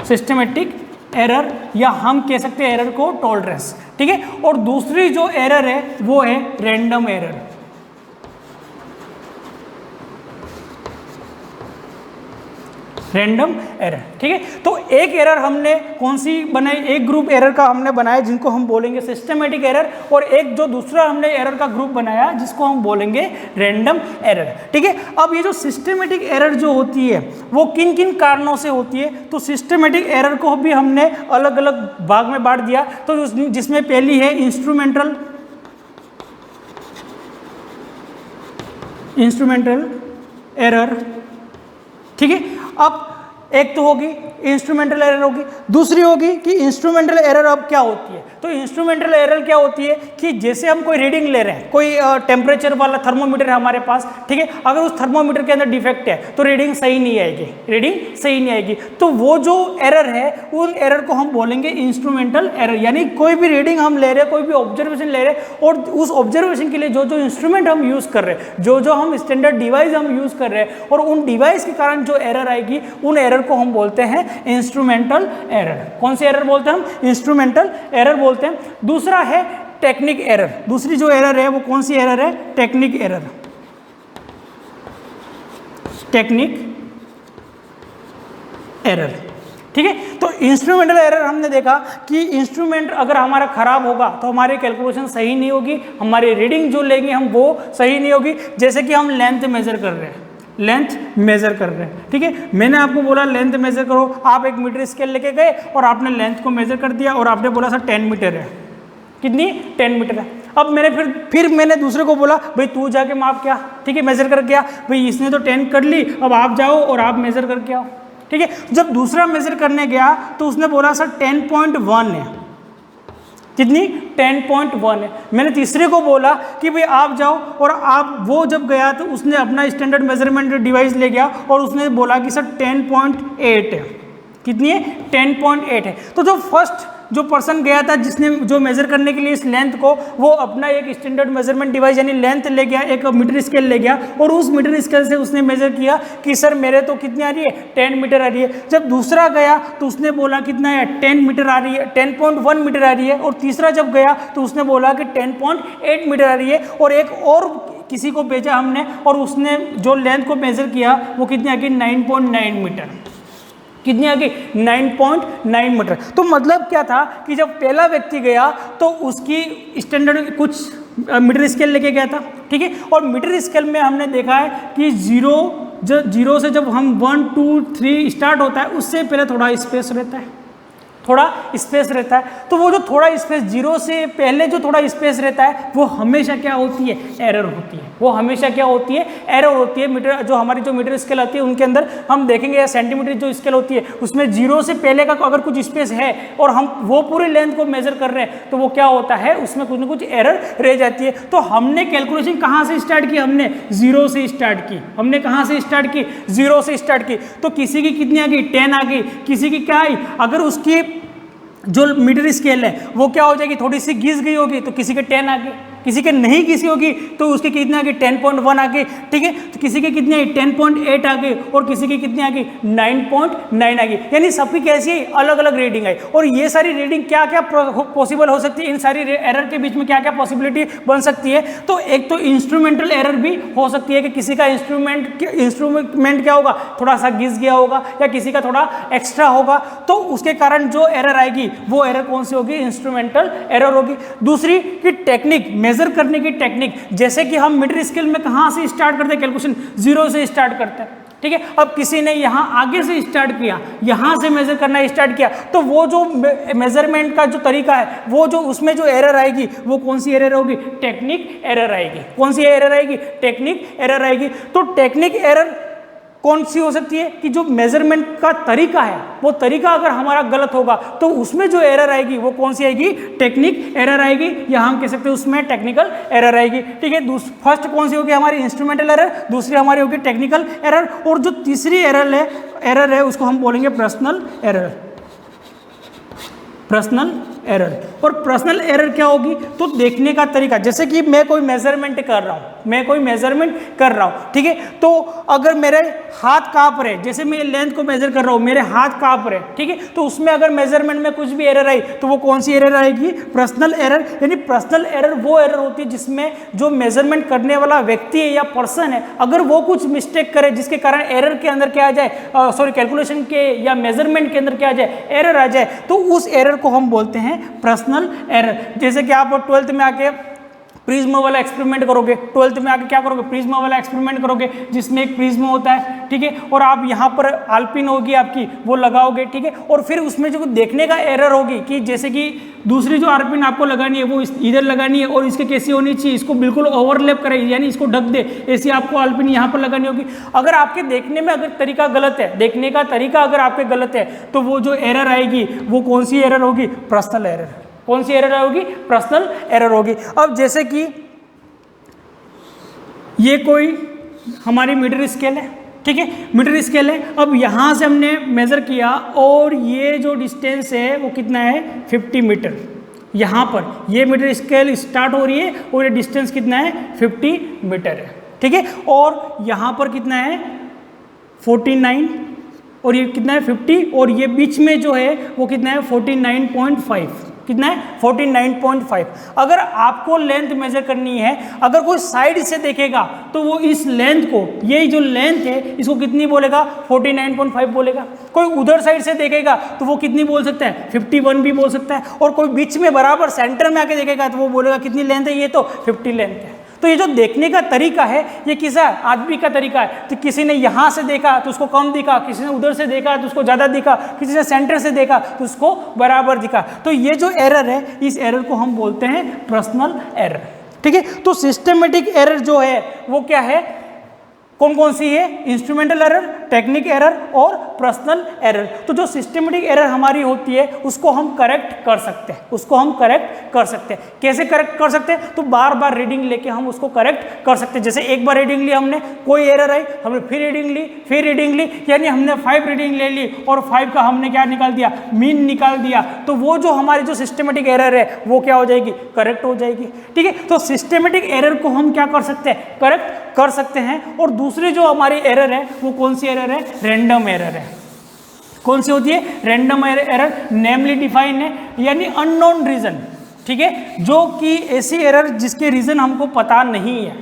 सिस्टमेटिक एरर, या हम कह सकते हैं एरर को टॉलरेंस। ठीक है, और दूसरी जो एरर है वो है रैंडम एरर। Random error. ठीक है, तो एक एरर हमने कौन सी बनाई, एक ग्रुप एरर का हमने बनाया जिनको हम बोलेंगे सिस्टमेटिक एरर, और एक जो दूसरा हमने एरर का ग्रुप बनाया जिसको हम बोलेंगे रैंडम एरर। ठीक है, अब ये जो सिस्टमेटिक एरर जो होती है वो किन किन कारणों से होती है, तो सिस्टमेटिक एरर को भी हमने अलग अलग भाग में बांट दिया। तो जिसमें पहली है इंस्ट्रूमेंटल एरर। ठीक है, अब एक तो होगी इंस्ट्रूमेंटल एरर होगी, दूसरी होगी कि इंस्ट्रूमेंटल एरर अब क्या होती है। तो इंस्ट्रूमेंटल एरर क्या होती है कि जैसे हम कोई रीडिंग ले रहे हैं, कोई टेम्परेचर वाला थर्मोमीटर है हमारे पास, ठीक है, अगर उस थर्मोमीटर के अंदर डिफेक्ट है तो रीडिंग सही नहीं आएगी, रीडिंग सही नहीं आएगी। तो वो जो एरर है उन एरर को हम बोलेंगे इंस्ट्रूमेंटल एरर। यानी कोई भी रीडिंग हम ले रहे हैं, कोई भी ऑब्जर्वेशन ले रहे हैं, और उस ऑब्जर्वेशन के लिए जो जो इंस्ट्रूमेंट हम यूज़ कर रहे हैं, जो जो हम स्टैंडर्ड डिवाइस हम यूज़ कर रहे हैं, और उन डिवाइस के कारण जो एरर आएगी उन एरर को हम बोलते हैं इंस्ट्रूमेंटल एरर। कौन सी एरर बोलते हैं हम? इंस्ट्रूमेंटल एरर बोलते हैं। दूसरा है टेक्निक एरर। दूसरी जो एरर है वो कौन सी एरर है? Technique error. Technique error. ठीक है, तो इंस्ट्रूमेंटल एरर हमने देखा कि इंस्ट्रूमेंट अगर हमारा खराब होगा तो हमारी कैलकुलेशन सही नहीं होगी, हमारी रीडिंग जो लेंगे हम वो सही नहीं होगी। जैसे कि हम लेंथ मेजर कर रहे हैं, लेंथ मेजर कर रहे हैं, ठीक है, मैंने आपको बोला लेंथ मेजर करो, आप एक मीटर स्केल लेके गए और आपने लेंथ को मेजर कर दिया, और आपने बोला सर 10 मीटर है। कितनी? 10 मीटर है। अब मैंने फिर मैंने दूसरे को बोला भाई तू जाके माप क्या, ठीक है, मेजर करके आ। भाई इसने तो 10 कर ली, अब आप जाओ और आप मेजर करके आओ। ठीक है, जब दूसरा मेजर करने गया तो उसने बोला सर 10.1 है। कितनी? 10.1 है। मैंने तीसरे को बोला कि भाई आप जाओ, और आप वो जब गया तो उसने अपना स्टैंडर्ड मेजरमेंट डिवाइस ले गया और उसने बोला कि सर 10.8 है। कितनी है? 10.8 है। तो जो फर्स्ट जो पर्सन गया था जिसने जो मेजर करने के लिए इस लेंथ को, वो अपना एक स्टैंडर्ड मेजरमेंट डिवाइस यानी लेंथ ले गया, एक मीटर स्केल ले गया, और उस मीटर स्केल से उसने मेजर किया कि सर मेरे तो कितनी आ रही है? 10 मीटर आ रही है। जब दूसरा गया तो उसने बोला कितना है? 10 मीटर आ रही है, 10.1 मीटर आ रही है। और तीसरा जब गया तो उसने बोला कि 10.8 मीटर आ रही है। और एक और किसी को भेजा हमने, और उसने जो लेंथ को मेजर किया वो कितनी आ गई? 9.9 मीटर। कितनी आ गई? 9.9 मीटर। तो मतलब क्या था कि जब पहला व्यक्ति गया तो उसकी स्टैंडर्ड कुछ मीटर स्केल लेके गया था, ठीक है, और मीटर स्केल में हमने देखा है कि जीरो से जब हम 1 2 3 स्टार्ट होता है उससे पहले थोड़ा स्पेस रहता है, थोड़ा स्पेस रहता है। तो वो जो थोड़ा स्पेस, जीरो से पहले जो थोड़ा स्पेस रहता है वो हमेशा क्या होती है, एरर होती है। वो हमेशा क्या होती है, एरर होती है। मीटर जो हमारी जो मीटर स्केल आती है उनके अंदर हम देखेंगे, या सेंटीमीटर जो स्केल होती है उसमें जीरो से पहले का अगर कुछ स्पेस है और हम वो पूरी लेंथ को मेजर कर रहे हैं तो वो क्या होता है, उसमें कुछ ना कुछ एरर रह जाती है। तो हमने कैलकुलेशन कहाँ से स्टार्ट की, हमने जीरो से स्टार्ट की। हमने कहाँ से स्टार्ट की, जीरो से स्टार्ट की। तो किसी की कितनी आ गई, 10 आ गई, किसी की क्या आई, अगर उसकी जो मीटर स्केल है वो क्या हो जाएगी, थोड़ी सी घिस गई होगी तो किसी के 10 आ गए, किसी के नहीं घिसी होगी तो उसके कितने आ गए, 10.1 आ गए, ठीक है। तो किसी के कितने आई, 10.8 आ गई, और किसी की कितनी आ गई, 9.9 आ गई। यानी सबकी कैसी है, अलग अलग रीडिंग आई। और ये सारी रीडिंग क्या क्या पॉसिबल हो सकती है, इन सारी एरर के बीच में क्या क्या पॉसिबिलिटी बन सकती है। तो एक तो इंस्ट्रूमेंटल एरर भी हो सकती है कि किसी का इंस्ट्रूमेंट क्या होगा, थोड़ा सा घिस गया होगा, या किसी का थोड़ा एक्स्ट्रा होगा, तो उसके कारण जो एरर आएगी वो एरर कौन सी होगी, इंस्ट्रूमेंटल एरर होगी। दूसरी कि टेक्निक, मेजर करने की टेक्निक, जैसे कि हम मीटर स्केल में कहाँ से स्टार्ट करते हैं कैलकुलेशन, जीरो से स्टार्ट करते हैं, ठीक है। अब किसी ने यहाँ आगे से स्टार्ट किया, यहाँ से मेजर करना स्टार्ट किया, तो वो जो मेजरमेंट का जो तरीका है, वो जो उसमें जो एरर आएगी वो कौन सी एरर होगी, टेक्निक एरर आएगी। कौन सी एरर आएगी, टेक्निक एरर आएगी। तो टेक्निक एरर कौन सी हो सकती है कि जो मेजरमेंट का तरीका है वो तरीका अगर हमारा गलत होगा तो उसमें जो एरर आएगी वो कौन सी आएगी, टेक्निक एरर आएगी, या हम कह सकते हैं उसमें टेक्निकल एरर आएगी, ठीक है। फर्स्ट कौन सी होगी हमारी, इंस्ट्रूमेंटल एरर, दूसरी हमारी होगी टेक्निकल एरर, और जो तीसरी एरर है उसको हम बोलेंगे पर्सनल एरर। Personal error. और पर्सनल एरर क्या होगी, तो देखने का तरीका, जैसे कि मैं कोई मेजरमेंट कर रहा हूँ, ठीक है। तो अगर मेरे हाथ कांप रहे, जैसे मैं लेंथ को मेजर कर रहा हूँ, मेरे हाथ कांप रहे, ठीक है, तो उसमें अगर मेजरमेंट में कुछ भी एरर आई तो वो कौन सी एरर आएगी, पर्सनल एरर। यानी पर्सनल एरर वो एरर होती है जिसमें जो मेजरमेंट करने वाला व्यक्ति है या पर्सन है, अगर वो कुछ मिस्टेक करे जिसके कारण एरर के अंदर क्या आ जाए, कैलकुलेशन के या मेजरमेंट के अंदर क्या आ जाए, एरर आ जाए, तो उस एरर को हम बोलते हैं पर्सनल एरर। जैसे कि आप 12th में आके प्रिज्म वाला एक्सपेरिमेंट करोगे, 12th में आके क्या करोगे, प्रिज्म वाला एक्सपेरिमेंट करोगे, जिसमें एक प्रिज्म होता है, ठीक है, और आप यहाँ पर आल्पिन होगी आपकी, वो लगाओगे, ठीक है, और फिर उसमें जो देखने का एरर होगी कि जैसे कि दूसरी जो आर्पिन आपको लगानी है वो इधर लगानी है और इसके कैसी होनी चाहिए, इसको बिल्कुल ओवरलैप करे, यानी इसको ढक दे, ऐसी आपको आल्पिन यहाँ पर लगानी होगी। अगर आपके देखने में अगर तरीका गलत है, देखने का तरीका अगर आपके गलत है, तो वो जो एरर आएगी वो कौन सी एरर होगी, पर्सनल एरर। कौन सी एरर होगी, पर्सनल एरर होगी। अब जैसे कि ये कोई हमारी मीटर स्केल है, ठीक है, मीटर स्केल है। अब यहाँ से हमने मेज़र किया और ये जो डिस्टेंस है वो कितना है, 50 मीटर। यहाँ पर ये मीटर स्केल स्टार्ट हो रही है और ये डिस्टेंस कितना है, 50 मीटर है, ठीक है। और यहाँ पर कितना है, 49, और ये कितना है, 50, और ये बीच में जो है वो कितना है, 49.5। कितना है, 49.5। अगर आपको लेंथ मेजर करनी है, अगर कोई साइड से देखेगा तो वो इस लेंथ को, ये जो लेंथ है इसको कितनी बोलेगा, 49.5 बोलेगा। कोई उधर साइड से देखेगा तो वो कितनी बोल सकता है, 51 भी बोल सकता है। और कोई बीच में बराबर सेंटर में आके देखेगा तो वो बोलेगा कितनी लेंथ है, ये तो 50 लेंथ है। तो ये जो देखने का तरीका है ये किसा आदमी का तरीका है। तो किसी ने यहाँ से देखा तो उसको कम दिखा, किसी ने उधर से देखा तो उसको ज़्यादा दिखा, किसी ने सेंटर से देखा तो उसको बराबर दिखा। तो ये जो एरर है, इस एरर को हम बोलते हैं पर्सनल एरर, ठीक है। तो सिस्टमेटिक एरर जो है वो क्या है, कौन कौन सी है, इंस्ट्रूमेंटल एरर, टेक्निक एरर और पर्सनल एरर। तो जो सिस्टमेटिक एरर हमारी होती है उसको हम करेक्ट कर सकते हैं, उसको हम करेक्ट कर सकते हैं। कैसे करेक्ट कर सकते हैं, तो बार बार रीडिंग लेके हम उसको करेक्ट कर सकते हैं। जैसे एक बार रीडिंग ली हमने, कोई एरर आई, हमने फिर रीडिंग ली, यानी हमने 5 रीडिंग ले ली और 5 का हमने क्या निकाल दिया, मीन निकाल दिया, तो वो जो हमारी जो सिस्टमेटिक एरर है वो क्या हो जाएगी, करेक्ट हो जाएगी, ठीक है। तो सिस्टमेटिक एरर को हम क्या कर सकते हैं, करेक्ट कर सकते हैं। और दूसरी जो हमारी एरर है वो कौन सी एरर है, रैंडम एरर है। कौन सी होती है, रैंडम एरर, नेमली डिफाइन है, यानी अननोन रीजन, ठीक है, जो कि ऐसी एरर जिसके रीजन हमको पता नहीं है,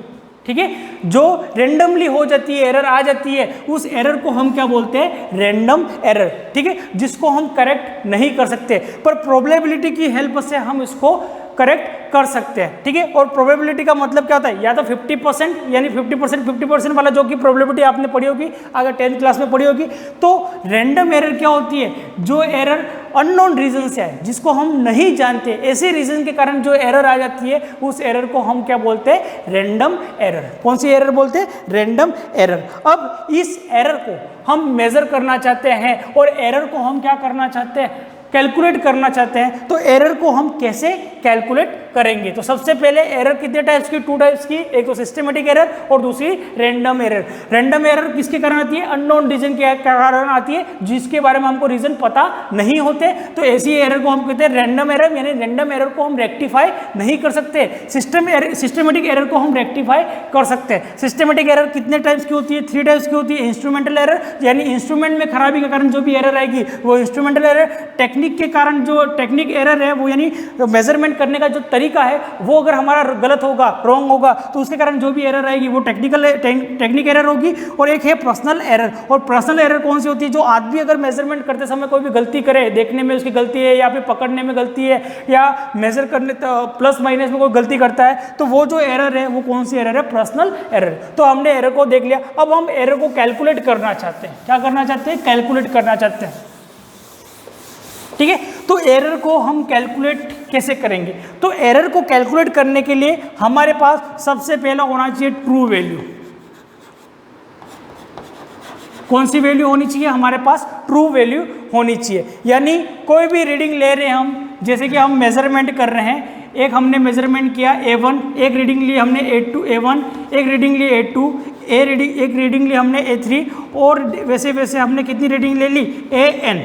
ठीक है, जो रेंडमली हो जाती है, एरर आ जाती है, उस एरर को हम क्या बोलते हैं, रैंडम एरर, ठीक है, जिसको हम करेक्ट नहीं कर सकते, पर प्रोबेबिलिटी की हेल्प से हम इसको करेक्ट कर सकते हैं, ठीक है। और प्रोबेबिलिटी का मतलब क्या होता है, या तो 50% यानी 50% वाला जो कि प्रोबेबिलिटी आपने पढ़ी होगी अगर 10th क्लास में पढ़ी होगी। तो रैंडम एरर क्या होती है, जो एरर अननोन रीजन से है, जिसको हम नहीं जानते, ऐसे रीजन के कारण जो एरर आ जाती है उस एरर को हम क्या बोलते हैं, रैंडम एरर। कौन सी एरर बोलते हैं, रैंडम एरर। अब इस एरर को हम मेजर करना चाहते हैं और एरर को हम क्या करना चाहते हैं, कैलकुलेट करना चाहते हैं। तो एरर को हम कैसे कैलकुलेट करेंगे, तो सबसे पहले एरर कितने टाइप्स की, 2 टाइप्स की, एक तो सिस्टमेटिक एरर और दूसरी रैंडम एरर। रैंडम एरर किसके कारण आती है, अननोन रीजन के कारण आती है, जिसके बारे में हमको रीजन पता नहीं होते। तो ऐसी एरर को हम कहते हैं रैंडम एरर, यानी रैंडम एरर को हम रेक्टिफाई नहीं कर सकते। सिस्टमेटिक एरर को हम रेक्टिफाई कर सकते हैं। सिस्टमेटिक एरर कितने टाइप्स की होती है, 3 टाइप्स की होती है। इंस्ट्रूमेंटल एरर, यानी इंस्ट्रूमेंट में खराबी के कारण जो भी एरर आएगी वो इंस्ट्रूमेंटल एरर। टेक्निक के कारण जो टेक्निक एरर है वो यानी मेजरमेंट करने का जो तरीका है वो अगर हमारा गलत होगा, रॉन्ग होगा, तो उसके कारण जो भी एरर आएगी वो टेक्निक एरर होगी। और एक है पर्सनल एरर। और पर्सनल एरर कौन सी होती है, जो आदमी अगर मेजरमेंट करते समय कोई भी गलती करे, देखने में उसकी गलती है या फिर पकड़ने में गलती है या मेजर करने प्लस माइनस में कोई गलती करता है, तो वो जो एरर है वो कौन सी एरर है, पर्सनल एरर। तो हमने एरर को देख लिया। अब हम एरर को कैलकुलेट करना चाहते हैं। क्या करना चाहते हैं, कैलकुलेट करना चाहते हैं, ठीक है। तो एरर को हम कैलकुलेट कैसे करेंगे, तो एरर को कैलकुलेट करने के लिए हमारे पास सबसे पहला होना चाहिए ट्रू वैल्यू। कौन सी वैल्यू होनी चाहिए, हमारे पास ट्रू वैल्यू होनी चाहिए। यानी कोई भी रीडिंग ले रहे हैं हम, जैसे कि हम मेजरमेंट कर रहे हैं, एक हमने मेजरमेंट किया A1, एक रीडिंग ली हमने A1, एक रीडिंग ली A2, एक रीडिंग ली हमने A3 और वैसे वैसे हमने कितनी रीडिंग ले ली, AN,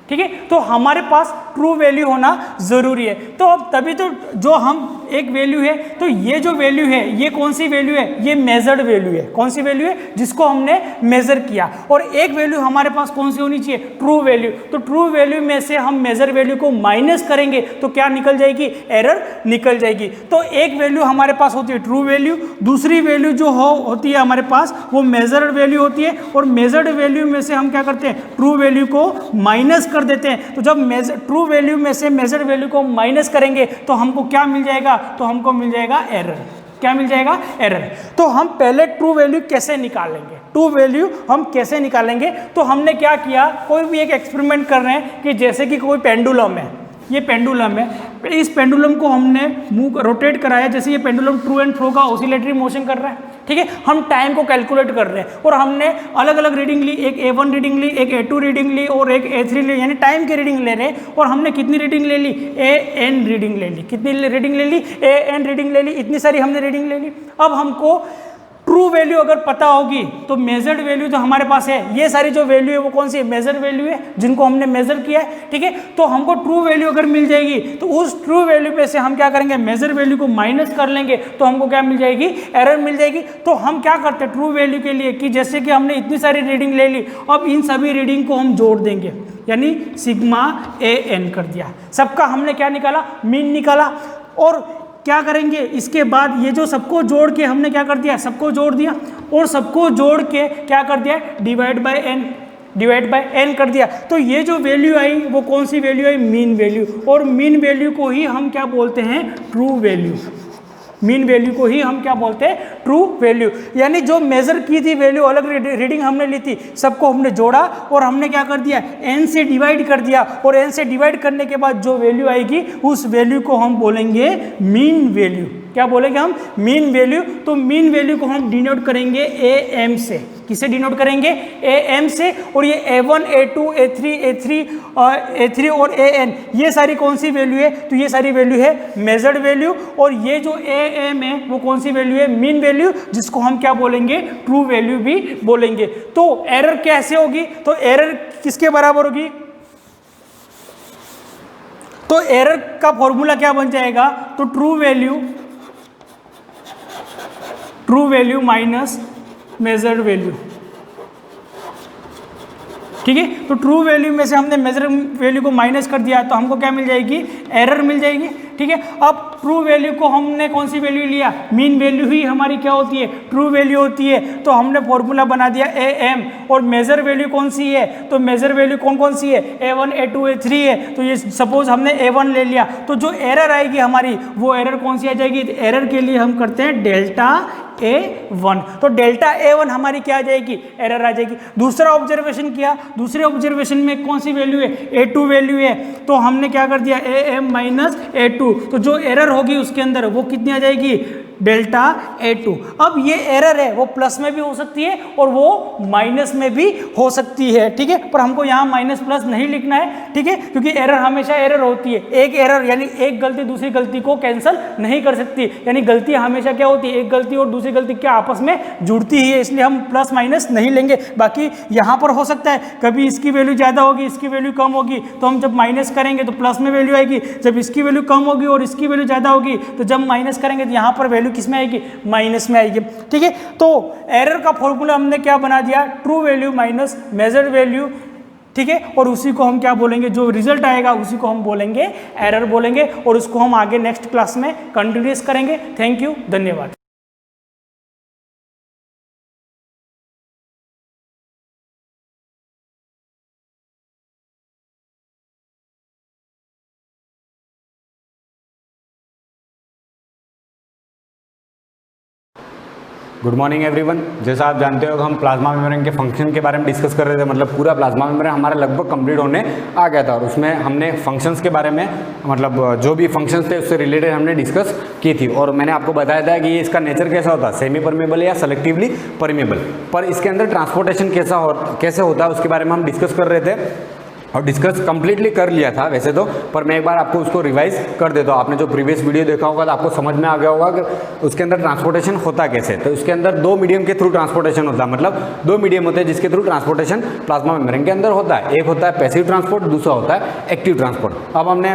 ठीक है। तो हमारे पास ट्रू वैल्यू होना ज़रूरी है। तो अब तभी तो जो हम एक वैल्यू है, तो ये जो वैल्यू है ये कौन सी वैल्यू है, ये मेजर्ड वैल्यू है। कौन सी वैल्यू है, जिसको हमने मेजर किया। और एक वैल्यू हमारे पास कौन सी होनी चाहिए, ट्रू वैल्यू। तो ट्रू वैल्यू में से हम मेजर वैल्यू को माइनस करेंगे तो क्या निकल जाएगी, एरर निकल जाएगी। तो एक वैल्यू हमारे पास होती है ट्रू वैल्यू, दूसरी वैल्यू जो होती है हमारे पास वो मेजर्ड वैल्यू होती है। और मेजर्ड वैल्यू में से हम क्या करते हैं, ट्रू वैल्यू को माइनस कर देते हैं। तो जब ट्रू वैल्यू में से मेजर्ड वैल्यू को माइनस करेंगे तो हमको क्या मिल जाएगा, तो हमको मिल जाएगा एरर। क्या मिल जाएगा, एरर। तो हम पहले ट्रू वैल्यू कैसे निकालेंगे, ट्रू वैल्यू हम कैसे निकालेंगे। तो हमने क्या किया, कोई भी एक एक्सपेरिमेंट कर रहे हैं कि जैसे कि कोई पेंडुलम है, ये पेंडुलम है, इस पेंडुलम को हमने मूव रोटेट कराया, जैसे ये पेंडुलम टू एंड फ्रो का ऑसिलेटरी मोशन कर रहा है, ठीक है। हम टाइम को कैलकुलेट कर रहे हैं और हमने अलग अलग रीडिंग ली, एक A1 रीडिंग ली, एक A2 रीडिंग ली और एक A3 ली, यानी टाइम की रीडिंग ले रहे हैं। और हमने कितनी रीडिंग ले ली, AN रीडिंग ले ली। कितनी रीडिंग ले ली, AN रीडिंग ले ली। इतनी सारी हमने रीडिंग ले ली। अब हमको ट्रू वैल्यू अगर पता होगी तो मेजर्ड वैल्यू तो हमारे पास है, ये सारी जो वैल्यू है वो कौन सी है, मेजर्ड वैल्यू है, जिनको हमने मेजर किया है, ठीक है। तो हमको ट्रू वैल्यू अगर मिल जाएगी तो उस ट्रू वैल्यू पे से हम क्या करेंगे, मेजर वैल्यू को माइनस कर लेंगे तो हमको क्या मिल जाएगी, एरर मिल जाएगी। तो हम क्या करते हैं ट्रू वैल्यू के लिए कि जैसे कि हमने इतनी सारी रीडिंग ले ली, अब इन सभी रीडिंग को हम जोड़ देंगे, यानी सिग्मा AN कर दिया। सबका हमने क्या निकाला, मीन निकाला। और क्या करेंगे, इसके बाद ये जो सबको जोड़ के हमने क्या कर दिया, सबको जोड़ दिया और सबको जोड़ के क्या कर दिया, डिवाइड बाय n कर दिया। तो ये जो वैल्यू आई वो कौन सी वैल्यू आई, मीन वैल्यू। और मीन वैल्यू को ही हम क्या बोलते हैं, ट्रू वैल्यू। मीन वैल्यू को ही हम क्या बोलते हैं, ट्रू वैल्यू। यानी जो मेजर की थी वैल्यू, अलग रीडिंग हमने ली थी, सबको हमने जोड़ा और हमने क्या कर दिया, n से डिवाइड कर दिया। और n से डिवाइड करने के बाद जो वैल्यू आएगी उस वैल्यू को हम बोलेंगे मीन वैल्यू। क्या बोलेंगे हम, मीन वैल्यू। तो मीन वैल्यू को हम डिनोट करेंगे AM से। किसे डिनोट करेंगे, AM से। और ये A1, A2, A3 और AN, ये सारी कौन सी वैल्यू है, तो ये सारी वैल्यू है मेजर्ड वैल्यू। और ये जो AM है वो कौन सी वैल्यू है, मीन वैल्यू, जिसको हम क्या बोलेंगे, ट्रू वैल्यू भी बोलेंगे। तो एरर कैसे होगी, तो एरर किसके बराबर होगी, तो एरर का फॉर्मूला क्या बन जाएगा, तो true value minus measured value, ठीक है। तो ट्रू वैल्यू में से हमने मेजर वैल्यू को माइनस कर दिया तो हमको क्या मिल जाएगी, एरर मिल जाएगी, ठीक है। अब ट्रू वैल्यू को हमने कौन सी वैल्यू लिया, मीन वैल्यू ही हमारी क्या होती है, ट्रू वैल्यू होती है। तो हमने फॉर्मूला बना दिया AM, और मेजर वैल्यू कौन सी है, तो मेजर वैल्यू कौन कौन सी है, A1 A2 A3 है। तो ये सपोज हमने A1 ले लिया, तो जो एरर आएगी हमारी वो एरर कौन सी आ जाएगी, एरर के लिए हम करते हैं डेल्टा A1। तो डेल्टा A1 हमारी क्या आ जाएगी, एरर आ जाएगी। दूसरा ऑब्जर्वेशन किया, दूसरे ऑब्जर्वेशन में कौन सी वैल्यू है, A2 वैल्यू है। तो हमने क्या कर दिया, AM माइनस A2, तो जो एरर होगी उसके अंदर वो कितनी आ जाएगी, डेल्टा A2। अब ये एरर है वो प्लस में भी हो सकती है और वो माइनस में भी हो सकती है, ठीक है। पर हमको यहाँ माइनस प्लस नहीं लिखना है, ठीक है, क्योंकि एरर हमेशा एरर होती है। एक एरर यानी एक गलती दूसरी गलती को कैंसिल नहीं कर सकती, यानी गलती हमेशा क्या होती है, एक गलती और दूसरी गलती क्या आपस में जुड़ती ही है, इसलिए हम प्लस माइनस नहीं लेंगे। बाकी यहाँ पर हो सकता है कभी इसकी वैल्यू ज़्यादा होगी, इसकी वैल्यू कम होगी, तो हम जब माइनस करेंगे तो प्लस में वैल्यू आएगी। जब इसकी वैल्यू कम होगी और इसकी वैल्यू ज़्यादा होगी तो जब माइनस करेंगे तो यहाँ पर वैल्यू किस में आएगी, माइनस में आएगी, ठीक है। तो एरर का फॉर्मूला हमने क्या बना दिया, true value minus measured value, ठीक है। और उसी को हम क्या बोलेंगे, जो रिजल्ट आएगा उसी को हम बोलेंगे एरर बोलेंगे, और उसको हम आगे नेक्स्ट क्लास में कंटिन्यूस करेंगे। थैंक यू, धन्यवाद। Good morning everyone. जैसा आप जानते हो हम प्लाज्मा मेम्ब्रेन के फंक्शन के बारे में डिस्कस कर रहे थे, मतलब पूरा प्लाज्मा मेम्ब्रेन हमारा लगभग कंप्लीट होने आ गया था, और उसमें हमने फंक्शंस के बारे में, मतलब जो भी फंक्शंस थे उससे रिलेटेड हमने डिस्कस की थी। और मैंने आपको बताया था कि ये इसका नेचर कैसा होता है, सेमी परमेबल या सेलेक्टिवली परमेबल, पर इसके अंदर ट्रांसपोर्टेशन कैसे होता है उसके बारे में हम डिस्कस कर रहे थे, और डिस्कस कंप्लीटली कर लिया था वैसे तो, पर मैं एक बार आपको उसको रिवाइज कर देता हूँ। आपने जो प्रीवियस वीडियो देखा होगा तो आपको समझ में आ गया होगा कि उसके अंदर ट्रांसपोर्टेशन होता कैसे। तो उसके अंदर दो मीडियम के थ्रू ट्रांसपोर्टेशन होता है, मतलब दो मीडियम होते हैं जिसके थ्रू ट्रांसपोर्टेशन प्लाज्मा मेम्ब्रेन के अंदर होता है। एक होता है पैसिव ट्रांसपोर्ट, दूसरा होता है एक्टिव ट्रांसपोर्ट। अब हमने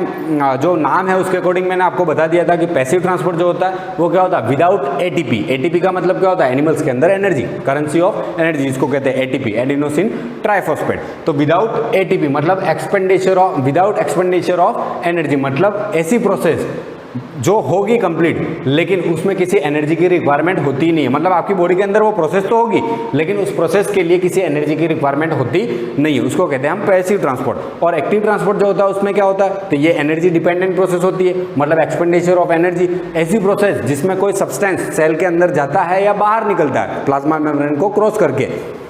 जो नाम है उसके अकॉर्डिंग मैंने आपको बता दिया था कि पैसिव ट्रांसपोर्ट जो होता है वो क्या होता है, विदाउट ATP। ATP का मतलब क्या होता है, एनिमल्स के अंदर एनर्जी, करेंसी ऑफ एनर्जी, जिसको कहते हैं ATP, एडिनोसिन ट्राइफॉस्फेट। तो विदाउट ATP मतलब विदाउट एक्सपेंडिचर ऑफ एनर्जी, मतलब ऐसी प्रोसेस जो होगी कंप्लीट लेकिन उसमें किसी एनर्जी की रिक्वायरमेंट होती नहीं है। मतलब आपकी बॉडी के अंदर वो प्रोसेस तो होगी लेकिन उस प्रोसेस के लिए किसी एनर्जी की रिक्वायरमेंट होती नहीं है, उसको कहते हैं हम पैसिव ट्रांसपोर्ट। और एक्टिव ट्रांसपोर्ट जो होता है उसमें क्या होता है, तो ये एनर्जी डिपेंडेंट प्रोसेस होती है, मतलब एक्सपेंडिचर ऑफ एनर्जी, ऐसी प्रोसेस जिसमें कोई सब्सटेंस सेल के अंदर जाता है या बाहर निकलता है प्लाज्मा मेम्ब्रेन को क्रॉस करके,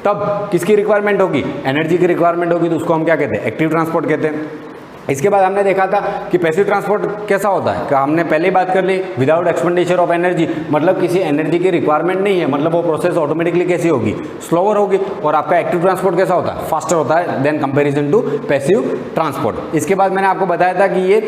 तब किसकी रिक्वायरमेंट होगी, एनर्जी की रिक्वायरमेंट होगी, तो उसको हम क्या कहते हैं, एक्टिव ट्रांसपोर्ट कहते हैं। इसके बाद हमने देखा था कि पैसिव ट्रांसपोर्ट कैसा होता है, कि हमने पहले ही बात कर ली, विदाउट एक्सपेंडिचर ऑफ एनर्जी, मतलब किसी एनर्जी की रिक्वायरमेंट नहीं है, मतलब वो प्रोसेस ऑटोमेटिकली कैसी होगी, स्लोअर होगी। और आपका एक्टिव ट्रांसपोर्ट कैसा होता है, फास्टर होता है than comparison to passive transport. इसके बाद मैंने आपको बताया था कि ये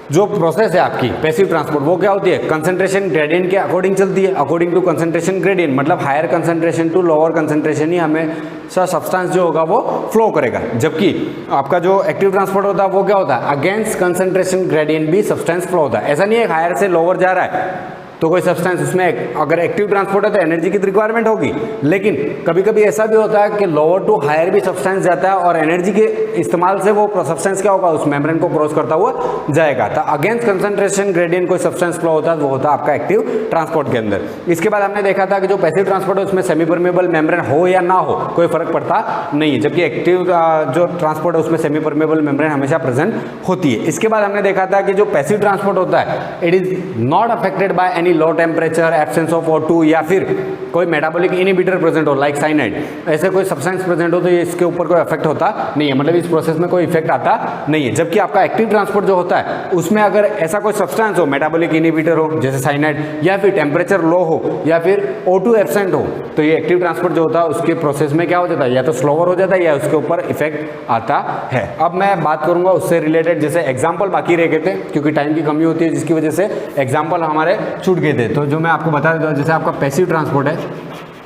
जो प्रोसेस है आपकी पैसिव ट्रांसपोर्ट वो क्या होती है, कंसंट्रेशन ग्रेडियंट के अकॉर्डिंग चलती है, अकॉर्डिंग टू कंसंट्रेशन ग्रेडियंट, मतलब higher concentration to lower concentration ही हमेशा सब्सटेंस जो होगा वो फ्लो करेगा। जबकि आपका जो एक्टिव ट्रांसपोर्ट होता है वो क्या होता है, अगेंस्ट कंसंट्रेशन ग्रेडियंट भी सब्सटेंस फ्लो होता है। ऐसा नहीं है हायर से लोअर जा रहा है तो कोई सब्सटेंस उसमें, अगर एक्टिव ट्रांसपोर्ट है तो एनर्जी की रिक्वायरमेंट होगी, लेकिन कभी कभी ऐसा भी होता है कि लोअर टू हायर भी सब्सटेंस जाता है और एनर्जी के इस्तेमाल से वो सब्सटेंस क्या होगा, उस मेम्ब्रेन को क्रॉस करता हुआ जाएगा। तो अगेंस्ट कंसंट्रेशन ग्रेडियंट कोई सब्सटेंस फ्लो होता है वो होता है आपका एक्टिव ट्रांसपोर्ट के अंदर। इसके बाद हमने देखा था कि जो पैसिव ट्रांसपोर्ट है उसमें सेमी परमेबल मेम्ब्रेन हो या ना हो कोई फर्क पड़ता नहीं है, जबकि एक्टिव जो ट्रांसपोर्ट है उसमें सेमी परमेबल मेम्ब्रेन हमेशा प्रेजेंट होती है। इसके बाद हमने देखा था कि जो पैसिव ट्रांसपोर्ट होता है it is not affected by any low temperature, absence of O2 या फिर कोई मेटाबॉलिक इनहिबिटर प्रेजेंट हो लाइक साइनाइड, ऐसे कोई सब्सटेंस प्रेजेंट हो तो ये इसके ऊपर कोई इफेक्ट होता नहीं है, मतलब इस प्रोसेस में कोई इफेक्ट आता नहीं है। जबकि आपका एक्टिव ट्रांसपोर्ट जो होता है उसमें अगर ऐसा कोई सब्सटेंस हो, मेटाबॉलिक इनहिबिटर हो जैसे साइनाइड, या फिर टेम्परेचर लो हो या फिर O2 एब्सेंट हो, तो ये एक्टिव ट्रांसपोर्ट जो होता है उसके प्रोसेस में क्या हो जाता है, या तो स्लोअर हो जाता है या उसके ऊपर इफेक्ट आता है। अब मैं बात करूंगा उससे रिलेटेड, जैसे एग्जाम्पल बाकी रह गए थे क्योंकि टाइम की कमी होती है जिसकी वजह से एग्जाम्पल हमारे छूट गए थे। तो जो मैं आपको बता देता हूँ, जैसे आपका पैसिव ट्रांसपोर्ट है,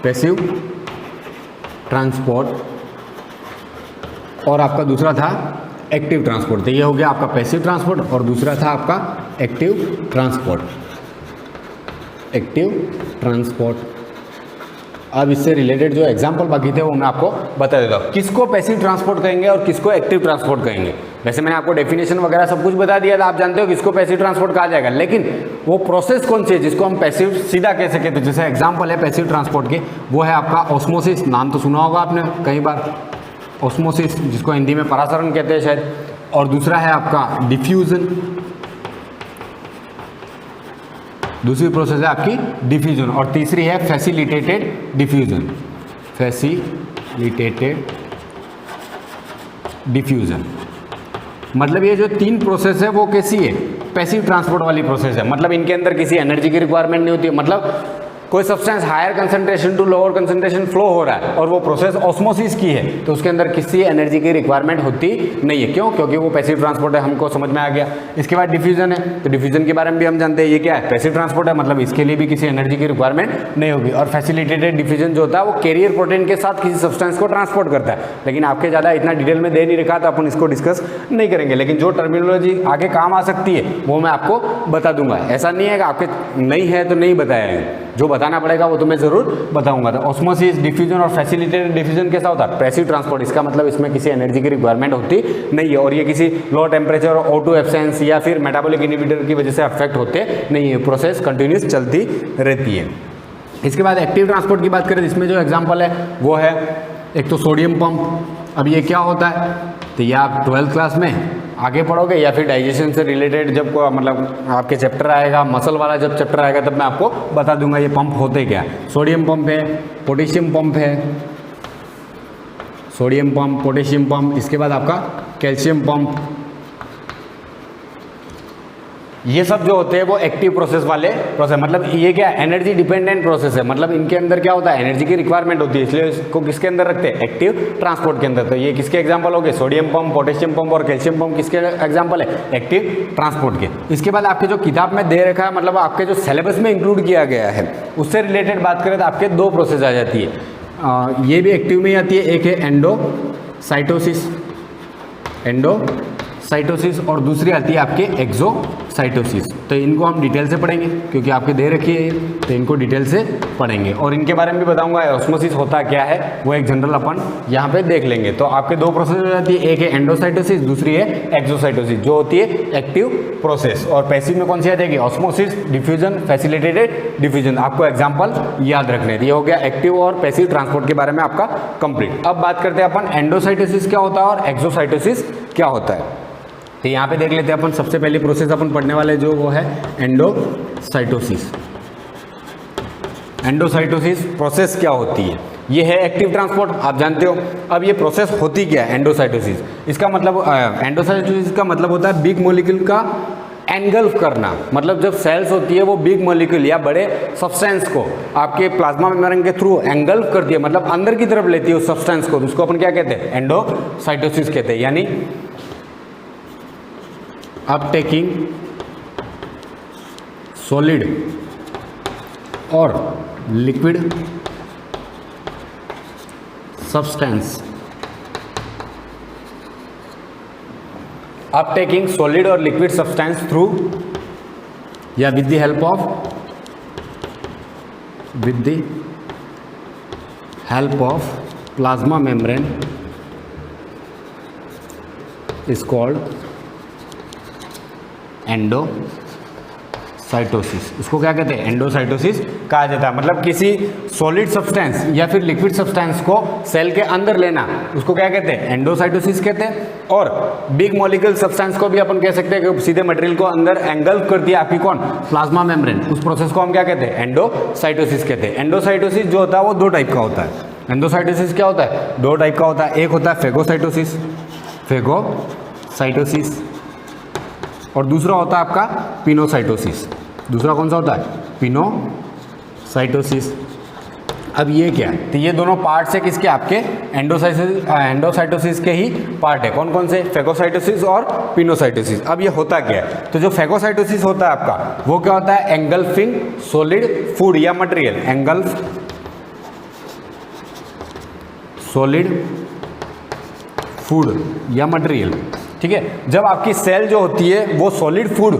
पैसिव ट्रांसपोर्ट, और आपका दूसरा था एक्टिव ट्रांसपोर्ट। तो ये हो गया आपका पैसिव ट्रांसपोर्ट और दूसरा था आपका एक्टिव ट्रांसपोर्ट। एक्टिव ट्रांसपोर्ट अब इससे रिलेटेड जो एग्जाम्पल बाकी थे वो मैं आपको बता देता हूँ। किसको पैसिव ट्रांसपोर्ट कहेंगे और किसको एक्टिव ट्रांसपोर्ट कहेंगे। वैसे मैंने आपको डेफिनेशन वगैरह सब कुछ बता दिया था, आप जानते हो किसको पैसिव ट्रांसपोर्ट कहा जाएगा, लेकिन वो प्रोसेस कौन सी है जिसको हम पैसिव सीधा कह सके। तो जैसे एग्जाम्पल है पैसिव ट्रांसपोर्ट के, वो है आपका ऑस्मोसिस, नाम तो सुना होगा आपने कई बार, ऑस्मोसिस जिसको हिंदी में परासरण कहते हैं शायद। और दूसरा है आपका डिफ्यूजन, दूसरी प्रोसेस है आपकी डिफ्यूजन। और तीसरी है फैसिलिटेटेड डिफ्यूजन, फैसिलिटेटेड डिफ्यूजन। मतलब ये जो 3 प्रोसेस है वो कैसी है, पैसिव ट्रांसपोर्ट वाली प्रोसेस है। मतलब इनके अंदर किसी एनर्जी की रिक्वायरमेंट नहीं होती है। मतलब कोई substance higher concentration to lower concentration flow हो रहा है और वो प्रोसेस ऑस्मोसिस की है, तो उसके अंदर किसी एनर्जी की रिक्वायरमेंट होती नहीं है। क्यों? क्योंकि वो पैसिव ट्रांसपोर्ट है, हमको समझ में आ गया। इसके बाद डिफ्यूजन है, तो डिफ्यूजन के बारे में भी हम जानते हैं ये क्या है, पैसिव ट्रांसपोर्ट है। मतलब इसके लिए भी किसी एनर्जी की रिक्वायरमेंट नहीं होगी। और फैसिलिटेटेड डिफ्यूजन जो होता है वो कैरियर प्रोटीन के साथ किसी सब्सटेंस को ट्रांसपोर्ट करता है, लेकिन आपके ज़्यादा इतना डिटेल में दे नहीं रखा तो अपन इसको डिस्कस नहीं करेंगे। लेकिन जो टर्मिनोलॉजी आगे काम आ सकती है वो मैं आपको बता दूंगा। ऐसा नहीं है कि आपके नहीं है तो नहीं बताया है, जो बताना पड़ेगा वो तो मैं जरूर बताऊंगा। तो ऑस्मोसिस, डिफ्यूजन और फैसिलिटेटेड डिफ्यूजन कैसा होता है, पैसिव ट्रांसपोर्ट। इसका मतलब इसमें किसी एनर्जी की रिक्वायरमेंट होती नहीं है और ये किसी लो टेम्परेचर और O2 एब्सेंस या फिर मेटाबॉलिक इनहिबिटर की वजह से अफेक्ट होते नहीं है। प्रोसेस कंटिन्यूस चलती रहती है। इसके बाद एक्टिव ट्रांसपोर्ट की बात करें, इसमें जो एग्जाम्पल है वो है एक तो सोडियम पंप। अब ये क्या होता है, तो ये आप 12th क्लास में आगे पढ़ोगे या फिर डाइजेशन से रिलेटेड जब मतलब आपके चैप्टर आएगा, मसल वाला जब चैप्टर आएगा तब मैं आपको बता दूंगा ये पंप होते क्या है। सोडियम पंप है, पोटेशियम पंप है, सोडियम पंप, पोटेशियम पंप। इसके बाद आपका कैल्शियम पंप। ये सब जो होते हैं वो एक्टिव प्रोसेस वाले प्रोसेस। मतलब ये क्या एनर्जी डिपेंडेंट प्रोसेस है। मतलब इनके अंदर क्या होता है, एनर्जी की रिक्वायरमेंट होती है, इसलिए इसको किसके अंदर रखते हैं, एक्टिव ट्रांसपोर्ट के अंदर। तो ये किसके एग्जांपल हो गए, सोडियम पंप, पोटेशियम पंप और कैल्शियम पंप किसके एग्जांपल है, एक्टिव ट्रांसपोर्ट के। इसके बाद आपके जो किताब में दे रखा है, मतलब आपके जो सिलेबस में इंक्लूड किया गया है उससे रिलेटेड बात करें तो आपके 2 प्रोसेस आ जाती है। ये भी एक्टिव में ही आती है, एक है एंडोसाइटोसिस, एंडोसाइटोसिस, और दूसरी आती है आपके एक्सोसाइटोसिस। तो इनको हम डिटेल से पढ़ेंगे क्योंकि आपके दे रखी है, तो इनको डिटेल से पढ़ेंगे और इनके बारे में भी बताऊंगा ऑस्मोसिस होता क्या है, वो एक जनरल अपन यहाँ पे देख लेंगे। तो आपके 2 प्रोसेस हो जाती है, एक है एंडोसाइटोसिस, दूसरी है एक्सोसाइटोसिस, जो होती है एक्टिव प्रोसेस। और पैसिव में कौन सी आ जाएगी, ऑस्मोसिस, डिफ्यूजन, फैसिलिटेटेड डिफ्यूजन। आपको एग्जाम्पल याद रखने हैं। ये हो गया एक्टिव और पैसिव ट्रांसपोर्ट के बारे में आपका कंप्लीट। अब बात करते हैं अपन एंडोसाइटोसिस क्या होता है और एक्सोसाइटोसिस क्या होता है। तो यहाँ पे देख लेते हैं अपन, सबसे पहली प्रोसेस अपन पढ़ने वाले जो वो है एंडोसाइटोसिस। एंडोसाइटोसिस प्रोसेस क्या होती है, ये है एक्टिव ट्रांसपोर्ट, आप जानते हो। अब ये प्रोसेस होती क्या है एंडोसाइटोसिस, इसका मतलब एंडोसाइटोसिस का मतलब होता है बिग मॉलिक्यूल का एंगल्फ करना। मतलब जब सेल्स होती है वो बिग मॉलिक्यूल या बड़े सब्सटेंस को आपके प्लाज्मा मेम्ब्रेन के थ्रू एंगल्फ करती है, मतलब अंदर की तरफ लेती है उस सब्सटेंस को, उसको अपन क्या कहते हैं, एंडोसाइटोसिस कहते हैं। यानी अपटेकिंग सॉलिड और लिक्विड सब्सटेंस, अपटेकिंग सॉलिड और लिक्विड सब्सटेंस थ्रू या with the help of plasma membrane is called endocytosis. इसको क्या कहते हैं, एंडोसाइटोसिस कहा जाता है। मतलब किसी सॉलिड सब्सटेंस या फिर लिक्विड सब्सटेंस को सेल के अंदर लेना, उसको क्या कहते हैं, एंडोसाइटोसिस कहते हैं। और बिग मॉलिक्यूल सब्सटेंस को भी अपन कह सकते हैं कि सीधे मटेरियल को अंदर एंगल्फ करती है आपकी कौन, प्लाज्मा मेम्ब्रेन, उस प्रोसेस को हम क्या कहते हैं, एंडोसाइटोसिस कहते हैं। एंडोसाइटोसिस जो होता है वो 2 टाइप का होता है। एंडोसाइटोसिस क्या होता है, 2 टाइप का होता है। एक होता है फेगोसाइटोसिस और दूसरा होता है आपका पिनोसाइटोसिस। दूसरा कौन सा होता है, पिनोसाइटोसिस। अब ये क्या है, तो ये दोनों पार्ट्स है किसके, आपके एंडोसाइटोसिस के ही पार्ट है। कौन कौन से, फेगोसाइटोसिस और पिनोसाइटोसिस। अब ये होता क्या है, तो जो फेगोसाइटोसिस होता है आपका वो क्या होता है, एंगल्फिंग सॉलिड फूड या मटेरियल, एंगल्फ सॉलिड फूड या मटेरियल। ठीक है, जब आपकी सेल जो होती है वो सॉलिड फूड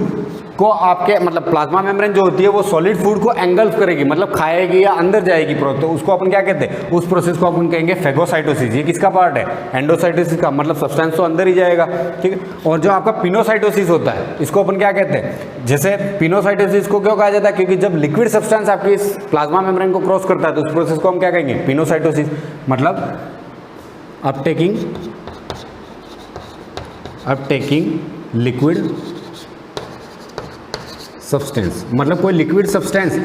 को आपके मतलब प्लाज्मा मेम्ब्रेन जो होती है वो सॉलिड फूड को एंगल्फ करेगी, मतलब खाएगी या अंदर जाएगी तो उसको अपन क्या कहते हैं, उस प्रोसेस को अपन कहेंगे फेगोसाइटोसिस। ये किसका पार्ट है, एंडोसाइटोसिस का, मतलब सब्सटेंस तो अंदर ही जाएगा, ठीक है। और जो आपका पिनोसाइटोसिस होता है इसको अपन क्या कहते हैं, जैसे पिनोसाइटोसिस को क्यों कहा जाता है, क्योंकि जब लिक्विड सब्सटेंस आपकी इस प्लाज्मा मेम्ब्रेन को क्रॉस करता है तो उस प्रोसेस को हम क्या कहेंगे, पिनोसाइटोसिस। मतलब अपटेकिंग लिक्विड सब्सटेंस, मतलब कोई लिक्विड सब्सटेंस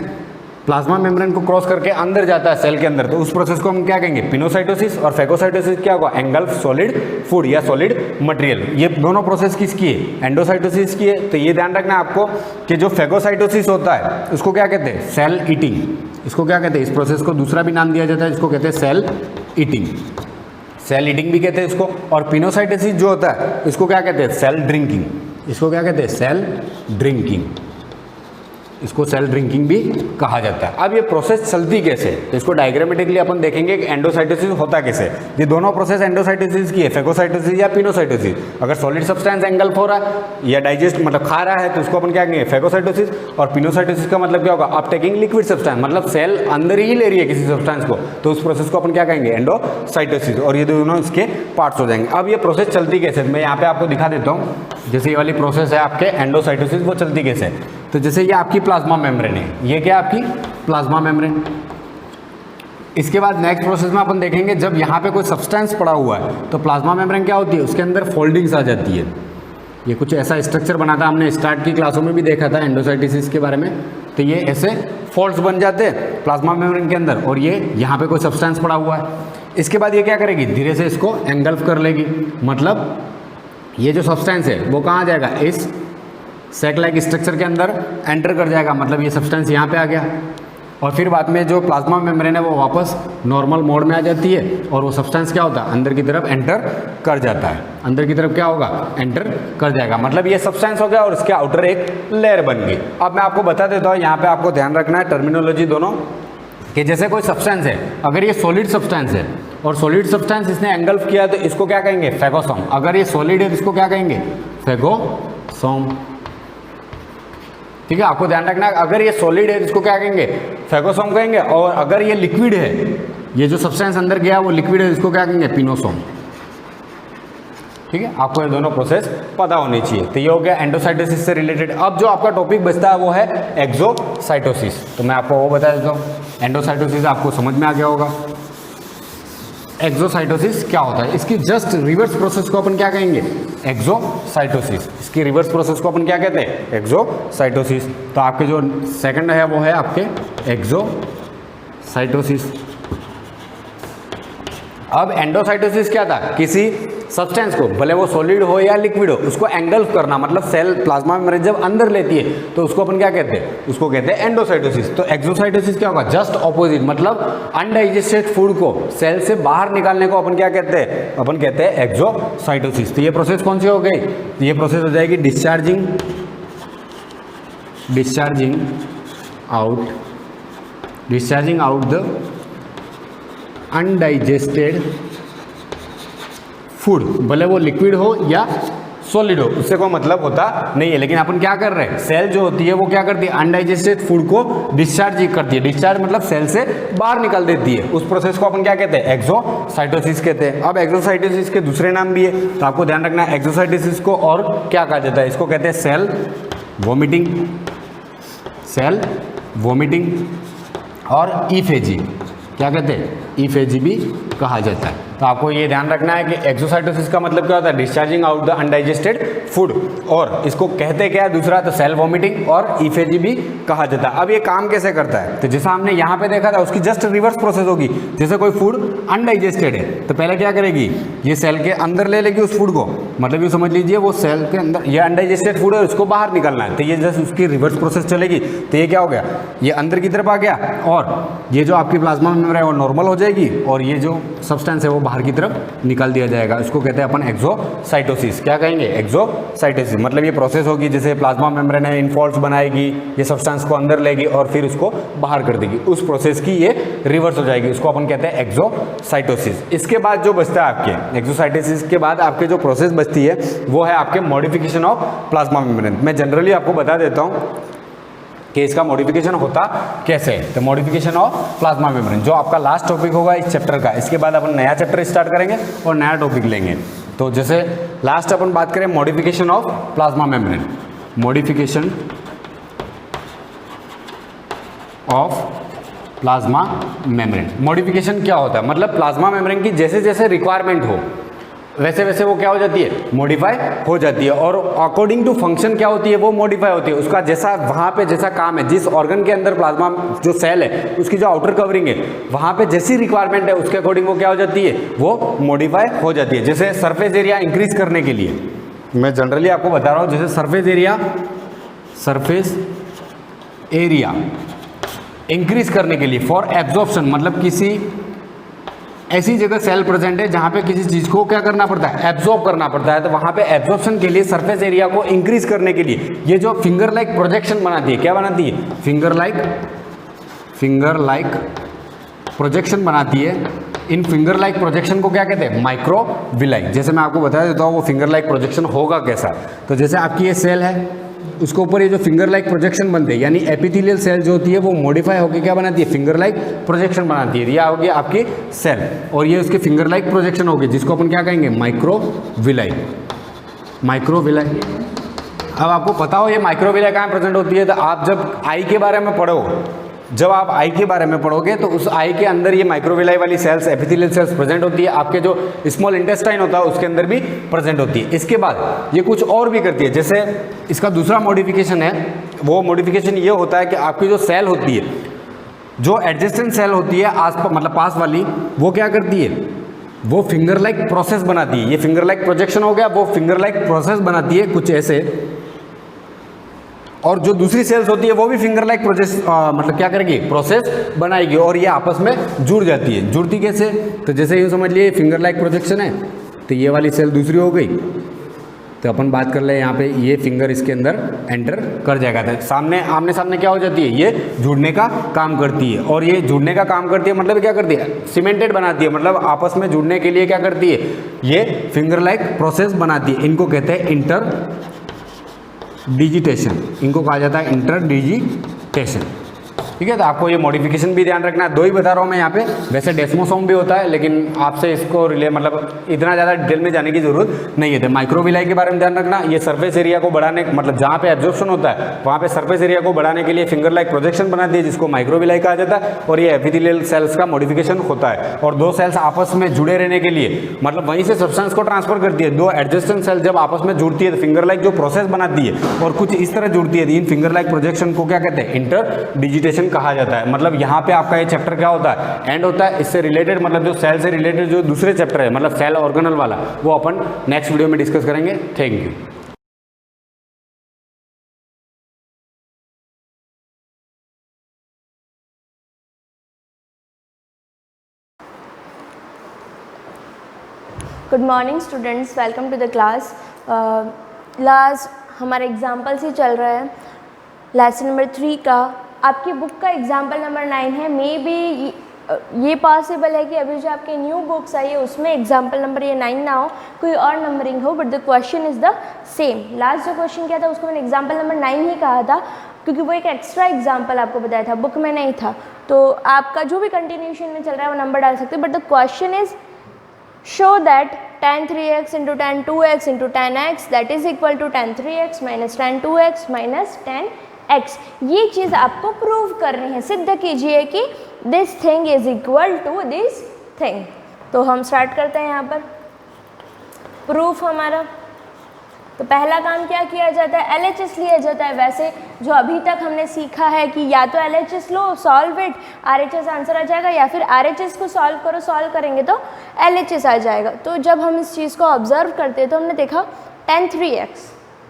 प्लाज्मा मेम्ब्रेन को क्रॉस करके अंदर जाता है सेल के अंदर, तो उस प्रोसेस को हम क्या कहेंगे, पिनोसाइटोसिस। और फेगोसाइटोसिस क्या होगा, एंगल्फ सॉलिड फूड या सॉलिड मटेरियल। ये दोनों प्रोसेस किसकी है, एंडोसाइटोसिस की है। तो ये ध्यान रखना आपको कि जो फेगोसाइटोसिस होता है उसको क्या कहते हैं, सेल ईटिंग। इसको क्या कहते हैं, इस प्रोसेस को दूसरा भी नाम दिया जाता है, इसको कहते हैं सेल ईटिंग। सेल ईटिंग भी कहते हैं इसको। और पिनोसाइटोसिस जो होता है इसको क्या कहते हैं, सेल ड्रिंकिंग। इसको क्या कहते हैं, सेल ड्रिंकिंग। इसको सेल ड्रिंकिंग भी कहा जाता है। अब ये प्रोसेस चलती कैसे, तो इसको डायग्रामेटिकली अपन देखेंगे कि एंडोसाइटोसिस होता कैसे। ये दोनों प्रोसेस एंडोसाइटोसिस की है, फेगोसाइटोसिस या पिनोसाइटोसिस। अगर सॉलिड सब्सटेंस एंगल्फ हो रहा है या डाइजेस्ट मतलब खा रहा है तो उसको अपन क्या कहेंगे, फेगोसाइटोसिस। और पिनोसाइटोसिस का मतलब क्या होगा, अपटेकिंग लिक्विड सब्सटेंस, मतलब सेल अंदर ही ले रही है किसी सब्सटेंस को, तो उस प्रोसेस को अपन क्या कहेंगे, एंडोसाइटोसिस। और ये दोनों इसके पार्ट्स हो जाएंगे। अब ये प्रोसेस चलती कैसे, मैं यहाँ पे आपको दिखा देता हूँ। जैसे ये वाली प्रोसेस है आपके एंडोसाइटोसिस, वो चलती कैसे है, तो जैसे ये आपकी प्लाज्मा मेम्ब्रेन है, ये क्या आपकी प्लाज्मा मेम्ब्रेन। इसके बाद नेक्स्ट प्रोसेस में अपन देखेंगे जब यहाँ पे कोई सब्सटेंस पड़ा हुआ है तो प्लाज्मा मेम्ब्रेन क्या होती है, उसके अंदर फोल्डिंग्स आ जाती है। ये कुछ ऐसा स्ट्रक्चर बना था, हमने स्टार्ट की क्लासों में भी देखा था एंडोसाइटोसिस के बारे में। तो ये ऐसे फोल्ड्स बन जाते हैं प्लाज्मा मेम्ब्रेन के अंदर, और ये यहाँ पे कोई सब्सटेंस पड़ा हुआ है। इसके बाद ये क्या करेगी, धीरे से इसको एंगल्फ कर लेगी, मतलब ये जो सब्सटेंस है वो कहाँ जाएगा, इस सैक लाइक स्ट्रक्चर के अंदर एंटर कर जाएगा, मतलब ये सब्सटेंस यहाँ पे आ गया। और फिर बाद में जो प्लाज्मा मेम्ब्रेन है वो वापस नॉर्मल मोड में आ जाती है, और वो सब्सटेंस क्या होता है, अंदर की तरफ एंटर कर जाता है। अंदर की तरफ क्या होगा, एंटर कर जाएगा, मतलब ये सब्सटेंस हो गया और इसके आउटर एक लेयर बन गई। अब मैं आपको बता देता हूँ, यहाँ पे आपको ध्यान रखना है टर्मिनोलॉजी दोनों, कि जैसे कोई सब्सटेंस है, अगर ये सॉलिड सब्सटेंस है और सॉलिड सब्सटेंस इसने एंगल्फ किया तो इसको क्या कहेंगे, फेगोसोम। अगर ये सॉलिड है तो इसको क्या कहेंगे, फेगोसोम। ठीक है, आपको ध्यान रखना है, अगर ये सॉलिड है तो इसको क्या कहेंगे, फेगोसोम कहेंगे। और अगर ये लिक्विड है, ये जो सब्सटेंस अंदर गया वो लिक्विड है, इसको क्या कहेंगे, पिनोसोम। ठीक है, आपको ये दोनों प्रोसेस पता होनी चाहिए। तो ये हो गया एंडोसाइटोसिस से रिलेटेड। अब जो आपका टॉपिक बचता है वो है एक्सोसाइटोसिस। तो मैं आपको वो बता देता हूँ। एंडोसाइटोसिस आपको समझ में आ गया होगा। एक्सोसाइटोसिस क्या होता है, इसकी जस्ट रिवर्स प्रोसेस को अपन क्या कहेंगे, एक्सोसाइटोसिस। इसकी रिवर्स प्रोसेस को अपन क्या कहते हैं, एक्सोसाइटोसिस। तो आपके जो सेकंड है वो है आपके एक्सोसाइटोसिस। अब एंडोसाइटोसिस क्या था, किसी सब्सटेंस को, भले वो सॉलिड हो या लिक्विड हो, उसको एंगल्फ करना, मतलब सेल प्लाज्मा मेम्ब्रेन जब अंदर लेती है तो उसको अपन क्या कहते हैं, उसको कहते हैं एंडोसाइटोसिस। तो एक्सोसाइटोसिस क्या होगा, जस्ट ऑपोजिट, मतलब अनडाइजेस्टेड फूड को सेल से बाहर निकालने को अपन क्या कहते हैं, अपन कहते हैं एक्सोसाइटोसिस। तो ये प्रोसेस कौन सी हो गई, तो ये प्रोसेस हो जाएगी discharging out the undigested food, भले वो लिक्विड हो या सॉलिड हो, उससे कोई मतलब होता नहीं है। लेकिन अपन क्या कर रहे हैं, सेल जो होती है वो क्या करती है, अनडाइजेस्टेड फूड को डिस्चार्ज करती है। डिस्चार्ज मतलब सेल से बाहर निकाल देती है। उस प्रोसेस को अपन क्या कहते हैं, एक्सोसाइटोसिस कहते हैं। अब एक्सोसाइटोसिस के दूसरे नाम भी है, तो आपको ध्यान रखना है एक्सोसाइटोसिस को और क्या कहा जाता है, इसको कहते हैं सेल वोमिटिंग और ईफेजी। क्या कहते हैं, ईफेजी भी कहा जाता है। तो आपको ये ध्यान रखना है कि एक्सोसाइटोसिस का मतलब क्या होता है, discharging out the undigested food, और इसको कहते क्या है दूसरा, तो सेल वोमिटिंग और ईफेजी भी कहा जाता है। अब ये काम कैसे करता है, तो जैसा हमने यहाँ पे देखा था उसकी जस्ट रिवर्स प्रोसेस होगी। जैसे कोई फूड अनडाइजेस्टेड है तो पहले क्या करेगी, ये सेल के अंदर ले लेगी उस फूड को, मतलब ये समझ लीजिए वो सेल के अंदर, ये अनडाइजेस्टेड फूड है, उसको बाहर निकालना है। तो ये जस्ट उसकी रिवर्स प्रोसेस चलेगी। तो ये क्या हो गया, ये अंदर की तरफ आ गया, और ये जो आपकी प्लाज्मा मेम्ब्रेन है वो नॉर्मल हो जाएगी, और ये जो सब्सटेंस है वो बाहर की तरफ निकाल दिया जाएगा। इसको कहते हैं अपन एक्सोसाइटोसिस। क्या कहेंगे? एक्सोसाइटोसिस। मतलब ये प्रोसेस होगी जैसे प्लाज्मा मेम्ब्रेन है इनफॉल्ट्स बनाएगी, ये सब्सटेंस को अंदर लेगी और फिर उसको बाहर कर देगी, उस प्रोसेस की ये रिवर्स हो जाएगी, उसको अपन कहते हैं एक्सोसाइटोसिस। इसके बाद जो बचता है आपके एक्सोसाइटोसिस के बाद आपके जो प्रोसेस बचती है वो है आपके मॉडिफिकेशन ऑफ प्लाज्मा मेम्ब्रेन। मैं जनरली आपको बता देता हूँ कि इसका मॉडिफिकेशन होता कैसे है। तो मॉडिफिकेशन ऑफ प्लाज्मा मेम्ब्रेन जो आपका लास्ट टॉपिक होगा इस चैप्टर का, इसके बाद अपन नया चैप्टर स्टार्ट करेंगे और नया टॉपिक लेंगे। तो जैसे लास्ट अपन बात करें modification of plasma membrane, modification of plasma membrane. Modification क्या होता है? मतलब प्लाज्मा मेम्ब्रेन की जैसे जैसे रिक्वायरमेंट हो वैसे वैसे वो क्या हो जाती है? मॉडिफाई हो जाती है। और अकॉर्डिंग टू फंक्शन क्या होती है? वो मॉडिफाई होती है। उसका जैसा वहाँ पे जैसा काम है, जिस ऑर्गन के अंदर प्लाज्मा जो सेल है उसकी जो आउटर कवरिंग है वहाँ पे जैसी रिक्वायरमेंट है उसके अकॉर्डिंग वो क्या हो जाती है? वो मॉडिफाई हो जाती है। जैसे सरफेस एरिया इंक्रीज करने के लिए मैं जनरली आपको बता रहा हूँ, जैसे सरफेस एरिया इंक्रीज करने के लिए फॉर एब्जॉर्प्शन, मतलब किसी ऐसी जगह सेल प्रेजेंट है जहां पे किसी चीज को क्या करना पड़ता है? एब्जॉर्ब करना पड़ता है। तो वहां पे एब्जॉर्प्शन के लिए सरफेस एरिया को इंक्रीज करने के लिए ये जो फिंगर लाइक प्रोजेक्शन बनाती है, क्या बनाती है? फिंगर लाइक प्रोजेक्शन बनाती है। इन फिंगर लाइक प्रोजेक्शन को क्या कहते हैं? माइक्रोविलाई। जैसे मैं आपको बता देता हूँ वो फिंगर लाइक प्रोजेक्शन होगा कैसा। तो जैसे आपकी ये सेल है उसके ऊपर ये जो फिंगर लाइक प्रोजेक्शन बनते हैं, यानी एपिथेलियल सेल जो होती है वो मॉडिफाई होकर क्या बनाती है? फिंगर लाइक प्रोजेक्शन बनाती है। ये होगी आपकी सेल और ये उसके फिंगर लाइक प्रोजेक्शन होगी जिसको अपन क्या कहेंगे? माइक्रोविलाई। अब आपको पता हो ये माइक्रोविलाई कहाँ प्रेजेंट होती है, तो आप जब आई के बारे में पढ़ोगे तो उस आई के अंदर ये माइक्रोविलाई वाली सेल्स, एपिथेलियल सेल्स प्रेजेंट होती है। आपके जो स्मॉल इंटेस्टाइन होता है उसके अंदर भी प्रेजेंट होती है। इसके बाद ये कुछ और भी करती है। जैसे इसका दूसरा मॉडिफिकेशन है, वो मॉडिफिकेशन ये होता है कि आपकी जो सेल होती है, जो एडजेसेंट सेल होती है मतलब पास वाली, वो क्या करती है? वो फिंगर लाइक प्रोसेस बनाती है। ये फिंगर लाइक प्रोजेक्शन हो गया, वो फिंगर लाइक प्रोसेस बनाती है कुछ ऐसे। और जो दूसरी सेल्स होती है वो भी फिंगर लाइक मतलब क्या करेगी? प्रोसेस बनाएगी और ये आपस में जुड़ जाती है। जुड़ती कैसे? तो जैसे यूँ समझ लिए फिंगर लाइक प्रोजेक्शन है तो ये वाली सेल दूसरी हो गई, तो अपन बात कर ले यहाँ पे ये फिंगर इसके अंदर एंटर कर जाएगा। तो सामने आमने सामने क्या हो जाती है? ये जुड़ने का काम करती है। और ये जुड़ने का काम करती है मतलब क्या करती है? सीमेंटेड बनाती है, मतलब आपस में जुड़ने के लिए क्या करती है? ये फिंगर लाइक प्रोसेस बनाती है। इनको कहते हैं इंटर डिजिटेशन, इनको कहा जाता है इंटर डिजिटेशन। ठीक है, तो आपको ये मॉडिफिकेशन भी ध्यान रखना है। दो ही बता रहा हूँ मैं यहाँ पे, वैसे डेस्मोसोम भी होता है लेकिन आपसे इसको मतलब इतना ज़्यादा डिटेल में जाने की जरूरत नहीं है। तो माइक्रोविलाई के बारे में ध्यान रखना, ये सरफेस एरिया को बढ़ाने, मतलब जहाँ पे एब्जॉर्प्शन होता है वहाँ पे सरफेस एरिया को बढ़ाने के लिए फिंगर लाइक प्रोजेक्शन बनाती है जिसको माइक्रोविलाई कहा जाता है। और ये एपिथेलियल सेल्स का मॉडिफिकेशन होता है। और दो सेल्स आपस में जुड़े रहने के लिए, मतलब वहीं से सब्सटेंस को ट्रांसफर करती है। दो एडजेसेंट सेल जब आपस में जुड़ती है तो फिंगर लाइक जो प्रोसेस बनाती है और कुछ इस तरह जुड़ती है। इन फिंगर लाइक प्रोजेक्शन को क्या कहते हैं? इंटर डिजिटेशन कहा जाता है। मतलब यहाँ पे आपका ये चैप्टर क्या होता है? एंड होता है। इससे रिलेटेड मतलब जो सेल से रिलेटेड जो दूसरे चैप्टर है मतलब सेल ऑर्गेनल वाला, वो अपन नेक्स्ट वीडियो में डिस्कस करेंगे। Thank you. Good morning students, welcome to the class. Last हमारा एग्जाम्पल्स ही चल रहा है लेसन नंबर 3 का। आपकी बुक का एग्जाम्पल नंबर 9 है। मे बी ये पॉसिबल है कि अभी जो आपके न्यू बुक्स आई है उसमें एग्जाम्पल नंबर ये 9 ना हो, कोई और नंबरिंग हो, but the question is the same. Last जो क्वेश्चन किया था उसको मैंने एग्जाम्पल नंबर 9 ही कहा था क्योंकि वो एक एक्स्ट्रा एग्जाम्पल आपको बताया था, बुक में नहीं था। तो आपका जो भी कंटिन्यूशन में चल रहा है वो नंबर डाल सकते हैं। But the question is show that tan 3x into tan 2x into tan x that is equal to tan 3x minus tan 2x minus tan x। ये चीज़ आपको प्रूव करनी है, सिद्ध कीजिए कि this thing is equal to this thing. तो हम start करते हैं यहाँ पर प्रूफ हमारा। तो पहला काम क्या किया जाता है? LHS लिया जाता है। वैसे जो अभी तक हमने सीखा है कि या तो LHS लो, सॉल्व इट, RHS आंसर आ जाएगा, या फिर RHS को सॉल्व करो, सॉल्व करेंगे तो LHS आ जाएगा। तो जब हम इस चीज़ को ऑब्जर्व करते हैं तो हमने देखा tan 3x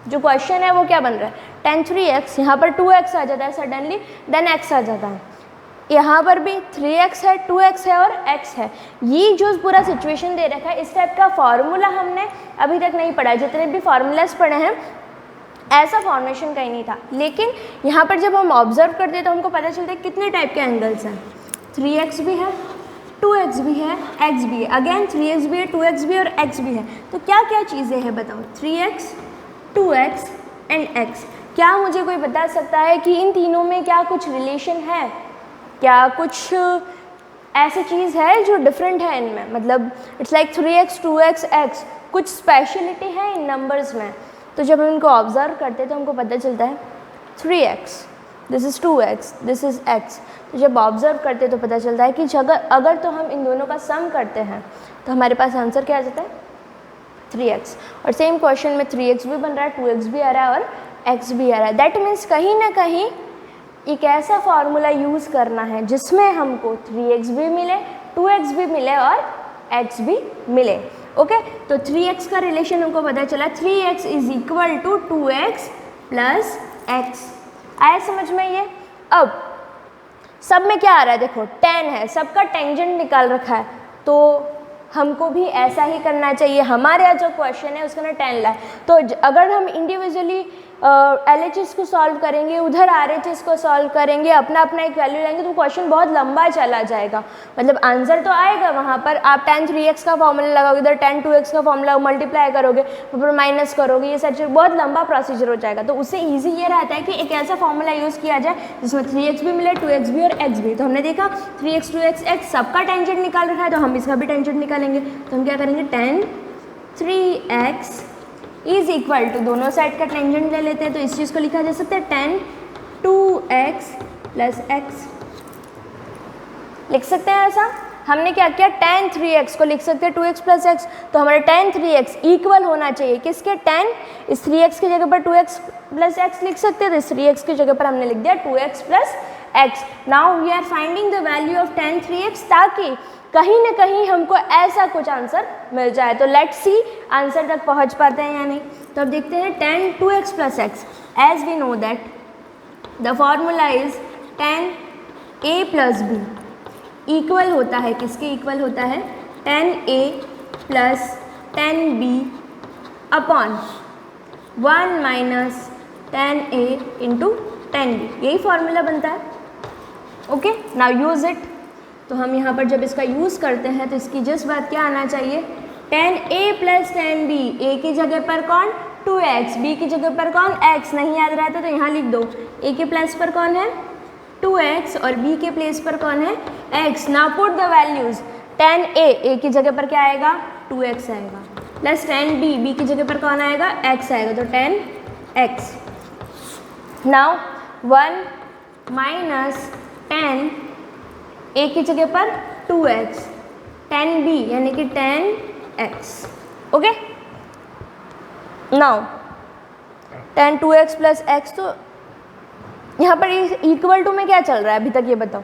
जो क्वेश्चन है वो क्या बन रहा है? tan 3x, यहाँ पर 2x आ जाता है सडनली, देन x आ जाता है। यहाँ पर भी 3x है, 2x है और x है। ये जो पूरा सिचुएशन दे रखा है, इस टाइप का फार्मूला हमने अभी तक नहीं पढ़ा। जितने भी फार्मूलाज पढ़े हैं ऐसा फॉर्मेशन कहीं नहीं था, लेकिन यहाँ पर जब हम ऑब्जर्व करते हैं तो हमको पता चलता है कितने टाइप के एंगल्स हैं। 3x भी है, 2x भी है, x भी है, अगेन 3x भी है, 2x भी है और x भी है। तो क्या क्या चीज़ें हैं बताओ, 3x, 2x एंड x। क्या मुझे कोई बता सकता है कि इन तीनों में क्या कुछ रिलेशन है, क्या कुछ ऐसी चीज़ है जो डिफरेंट है इनमें? मतलब it's like 3x, 2x, x, कुछ स्पेशलिटी है इन नंबर्स में। तो जब हम इनको ऑब्जर्व करते हैं तो हमको पता चलता है 3x, this is 2x, this is x। तो जब ऑब्जर्व करते हैं तो पता चलता है कि अगर तो हम इन दोनों का सम करते हैं तो हमारे पास आंसर क्या आ जाता है, 3x। और सेम क्वेश्चन में 3x भी बन रहा है, 2x भी आ रहा है और x भी आ रहा है। दैट मीन्स कहीं ना कहीं एक ऐसा फार्मूला यूज़ करना है जिसमें हमको 3x भी मिले, 2x भी मिले और x भी मिले। ओके, तो 3x का रिलेशन हमको पता चला, 3x is equal to 2x plus x। आया समझ में ये? अब सब में क्या आ रहा है देखो, tan है, सबका टेंजेंट निकाल रखा है, तो हमको भी ऐसा ही करना चाहिए। हमारे यहाँ जो क्वेश्चन है उसका ना tan ला है, तो अगर हम इंडिविजुअली LHS को सॉल्व करेंगे, उधर RHS को सॉल्व करेंगे, अपना अपना एक वैल्यू लेंगे तो क्वेश्चन बहुत लंबा चला जाएगा। मतलब आंसर तो आएगा वहाँ पर, आप tan 3x का फॉर्मूला लगाओगे, इधर tan 2x का फॉर्मूला मल्टीप्लाई करोगे, फिर माइनस करोगे, ये सब बहुत लंबा प्रोसीजर हो जाएगा। तो उससे ईजी ये रहता है कि एक ऐसा फॉर्मूला यूज़ किया जाए जिसमें 3x भी मिले, 2x भी और x भी। तो हमने देखा 3x, 2x, x सबका टेंजेंट निकाल रखा है, तो हम इसका भी टेंजेंट निकालेंगे। तो हम क्या करेंगे, tan 3x is equal to, दोनों साइड का टेंजेंट ले लेते हैं तो इस चीज़ को लिखा जा सकता है tan 2x प्लस x। लिख सकते हैं ऐसा। हमने क्या किया, tan 3x को लिख सकते हैं 2x प्लस x, तो हमारा tan 3x इक्वल होना चाहिए किसके, tan, इस 3x की जगह पर 2x प्लस x लिख सकते हैं, तो इस 3x की जगह पर हमने लिख दिया 2x plus x। Now we are finding the value of tan 3x, ताकि कहीं ना कहीं हमको ऐसा कुछ आंसर मिल जाए। तो लेट्स सी आंसर तक पहुंच पाते हैं या नहीं। तो अब देखते हैं tan 2x plus x। As we know that the formula is tan a plus b equal होता है, किसके इक्वल होता है, tan a plus tan b upon 1 minus tan a into tan b। यही फॉर्मूला बनता है। Okay, now use it. तो हम यहाँ पर जब इसका यूज़ करते हैं तो इसकी जस्ट बात क्या आना चाहिए, tan a plus tan b, a की जगह पर कौन, 2x, b की जगह पर कौन, x। नहीं याद रहता तो यहाँ लिख दो, a के प्लेस पर कौन है, 2x, और b के प्लेस पर कौन है, x। Now put the values, tan a की जगह पर क्या आएगा, 2x आएगा, प्लस tan b की जगह पर कौन आएगा, x आएगा, तो tan x। Now 1 minus tan a की जगह पर 2x, tan b यानी कि tan x। Okay, now tan 2x plus x, तो यहाँ पर इक्वल टू में क्या चल रहा है अभी तक ये बताओ,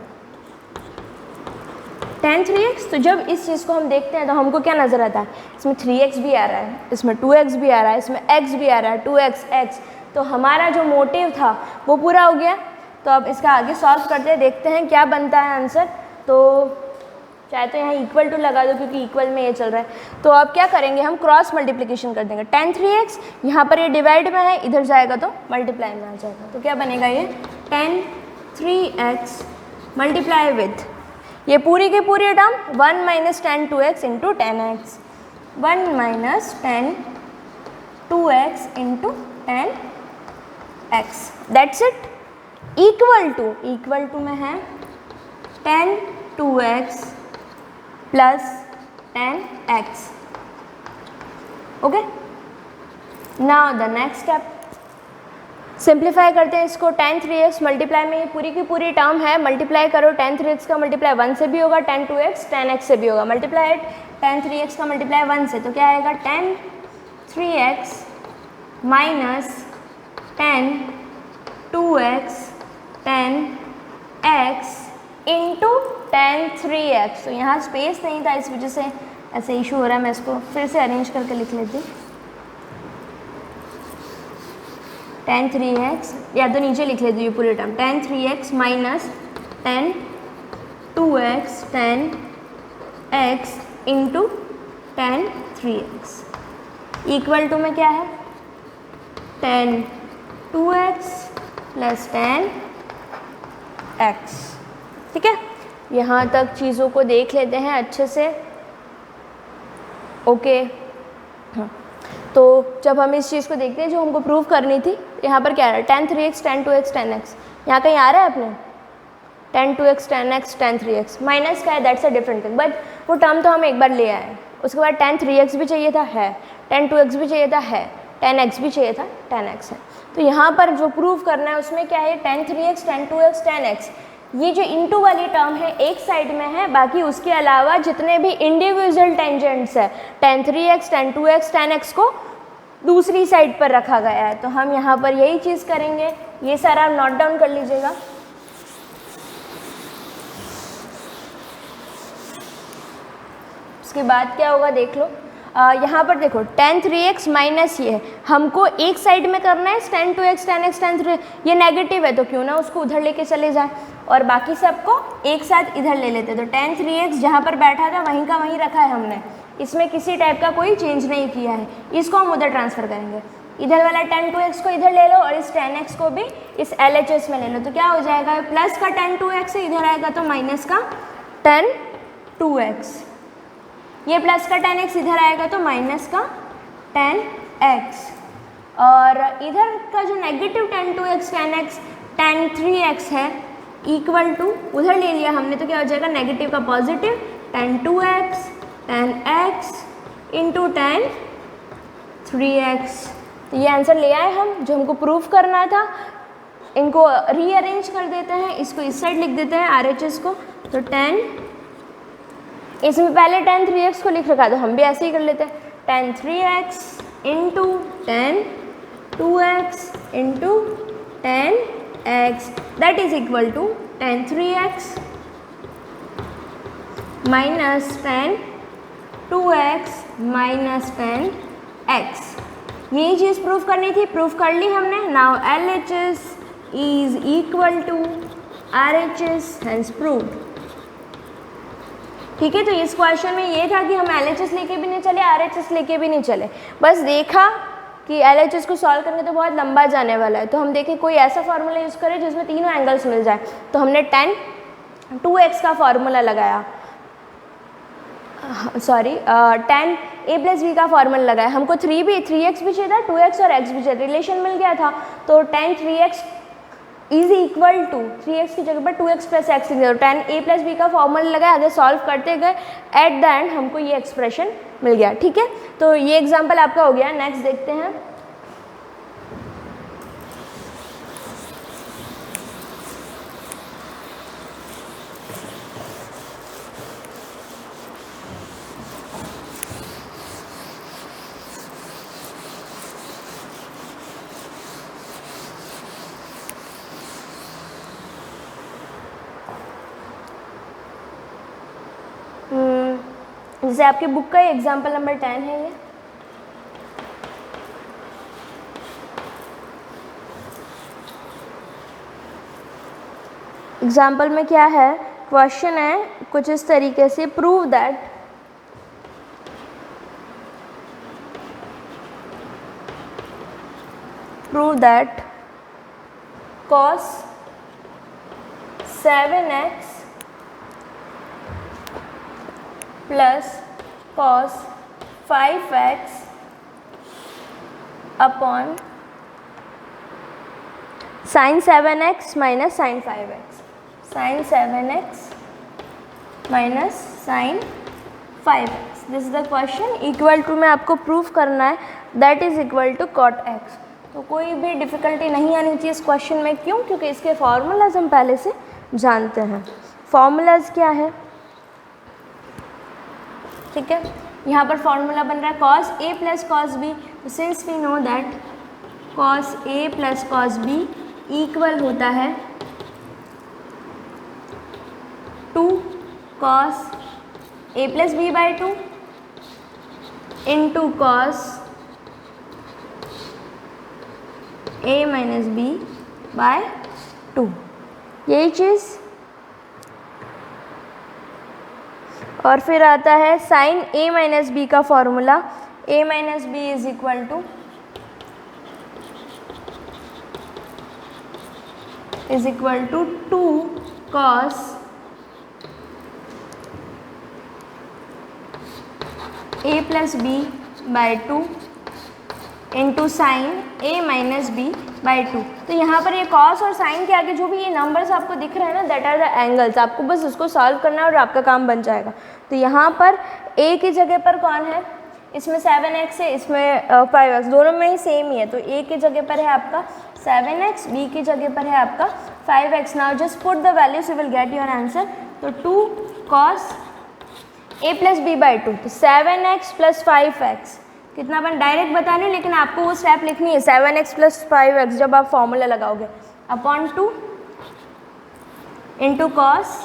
tan 3x। तो जब इस चीज़ को हम देखते हैं तो हमको क्या नज़र आता है, इसमें 3x भी आ रहा है, इसमें 2x भी आ रहा है, इसमें x भी आ रहा है, 2x x। तो हमारा जो मोटिव था वो पूरा हो गया। तो अब इसका आगे सॉल्व करते हैं, देखते हैं क्या बनता है आंसर। तो चाहे तो यहाँ इक्वल टू लगा दो क्योंकि इक्वल में ये चल रहा है। तो अब क्या करेंगे, हम क्रॉस मल्टीप्लिकेशन कर देंगे। tan 3x यहाँ पर ये डिवाइड में है, इधर जाएगा तो मल्टीप्लाई में आ जाएगा। तो क्या बनेगा ये, tan 3x मल्टीप्लाई विथ ये पूरी की पूरी term 1 minus tan 2x into tan x, 1 minus tan 2x into tan x। That's it. Equal to में है tan 2x plus tan x। Okay, now the next step, simplify करते हैं इसको। tan 3x multiply में ये पूरी की पूरी टर्म है, मल्टीप्लाई करो, tan 3x का मल्टीप्लाई 1 से भी होगा, tan 2x tan x से भी होगा, मल्टीप्लाई इट, tan 3x का मल्टीप्लाई 1 से, तो क्या आएगा, tan 3x minus tan 2x tan x into tan 3x। तो यहाँ स्पेस नहीं था, इस वजह से ऐसे इशू हो रहा है। मैं इसको फिर से अरेंज करके लिख लेती हूँ, tan 3x, या तो नीचे लिख लेती हूँ ये पूरी term, tan 3x minus tan 2x tan x into tan 3x equal to में क्या है tan 2x plus tan x। ठीक है, यहाँ तक चीज़ों को देख लेते हैं अच्छे से। ओके, तो जब हम इस चीज़ को देखते हैं जो हमको प्रूव करनी थी, यहाँ पर क्या आ रहा है tan 3x tan 2x tan x, यहाँ कहीं आ रहा है अपने tan 2x tan x tan 3x, minus का है that's a different thing, but वो टर्म तो हम एक बार ले आए। उसके बाद tan 3x भी चाहिए था है, tan 2x भी चाहिए था है, tan x भी चाहिए था tan x है। तो यहाँ पर जो प्रूव करना है उसमें क्या है tan 3x tan 2x tan x, ये जो इंटू वाली टर्म है एक साइड में है, बाकी उसके अलावा जितने भी इंडिविजुअल टेंजेंट्स है tan 3x tan 2x tan x को दूसरी साइड पर रखा गया है। तो हम यहाँ पर यही चीज़ करेंगे, ये सारा आप नोट डाउन कर लीजिएगा। उसके बाद क्या होगा देख लो, यहाँ पर देखो tan 3x माइनस ये है, हमको एक साइड में करना है tan 2x tan x tan 3, ये नेगेटिव है तो क्यों ना उसको उधर लेके चले जाए और बाकी सबको एक साथ इधर ले लेते। तो tan 3x जहाँ पर बैठा था वहीं का वहीं रखा है हमने, इसमें किसी टाइप का कोई चेंज नहीं किया है, इसको हम उधर ट्रांसफ़र करेंगे। इधर वाला tan 2x को इधर ले लो और इस tan x को भी इस LHS में ले लो, तो क्या हो जाएगा प्लस का tan 2x इधर आएगा तो माइनस का tan 2x, ये प्लस का tan x इधर आएगा तो माइनस का tan x, और इधर का जो negative tan 2x tan x tan 3x है इक्वल टू उधर ले लिया हमने, तो क्या हो जाएगा नेगेटिव का positive tan 2x tan x into tan 3x। तो ये आंसर ले आए हम जो हमको प्रूफ करना था। इनको रीअरेंज कर देते हैं, इसको इस साइड लिख देते हैं RHS को, तो tan, इसमें पहले tan 3x को लिख रखा है तो हम भी ऐसे ही कर लेते हैं tan 3x into tan 2x into tan x that is equal to tan 3x minus tan 2x minus tan x। यही चीज़ प्रूफ करनी थी, प्रूफ कर ली हमने। Now LHS is equal to RHS has proved. ठीक है, तो इस क्वेश्चन में ये था कि हम LHS लेके भी नहीं चले, RHS लेके भी नहीं चले, बस देखा कि LHS को सॉल्व करने तो बहुत लंबा जाने वाला है, तो हम देखें कोई ऐसा फार्मूला यूज़ करें जिसमें तीनों एंगल्स मिल जाए। तो हमने tan 2x का फार्मूला लगाया, sorry tan a plus b का फार्मूला लगाया। हमको 3x भी चाहिए था, 2x और x भी चाहिए, रिलेशन मिल गया था। तो tan 3x is equal to 3x की जगह पर 2x plus x, tan a plus b का फॉर्मूला लगाया, आगे सॉल्व करते गए, एट द एंड हमको ये एक्सप्रेशन मिल गया। ठीक है, तो ये एग्जांपल आपका हो गया। नेक्स्ट देखते हैं। जैसे आपके बुक का एग्जाम्पल नंबर 10 है ये। एग्जाम्पल में क्या है, क्वेश्चन है कुछ इस तरीके से, prove that cos 7x plus cos 5x upon sin 7x minus sin 5x, sin 7x minus sin 5x। This is the question. Equal to में आपको प्रूफ करना है that is equal to cot x। तो कोई भी difficulty नहीं आनी चाहिए इस क्वेश्चन में। क्यों? क्योंकि इसके फार्मूलाज हम पहले से जानते हैं। फार्मूलाज क्या है? ठीक है, यहाँ पर फॉर्मूला बन रहा है cos a plus cos b। तो since we know that cos a plus cos b equal होता है 2 cos a plus b by 2 into cos a minus b by 2। यही चीज़ और फिर आता है साइन ए माइनस बी का formula, a minus b is equal to two cos a plus b by 2 into sine a minus b by 2। तो यहाँ पर ये कॉस और साइन के आगे जो भी ये नंबर्स आपको दिख रहे हैं ना, दैट आर द एंगल्स। आपको बस उसको सॉल्व करना है और आपका काम बन जाएगा। तो यहाँ पर a की जगह पर कौन है, इसमें 7x है, इसमें 5x, दोनों में ही सेम ही है। तो a की जगह पर है आपका 7x, b की जगह पर है आपका 5x। Now just put the values, you will get your answer. तो 2 cos a plus b by 2, तो 7x प्लस 5x कितना बन, डायरेक्ट बता रही हूँ लेकिन आपको वो स्टेप लिखनी है। 7x प्लस 5x जब आप फॉर्मूला लगाओगे upon 2 into cos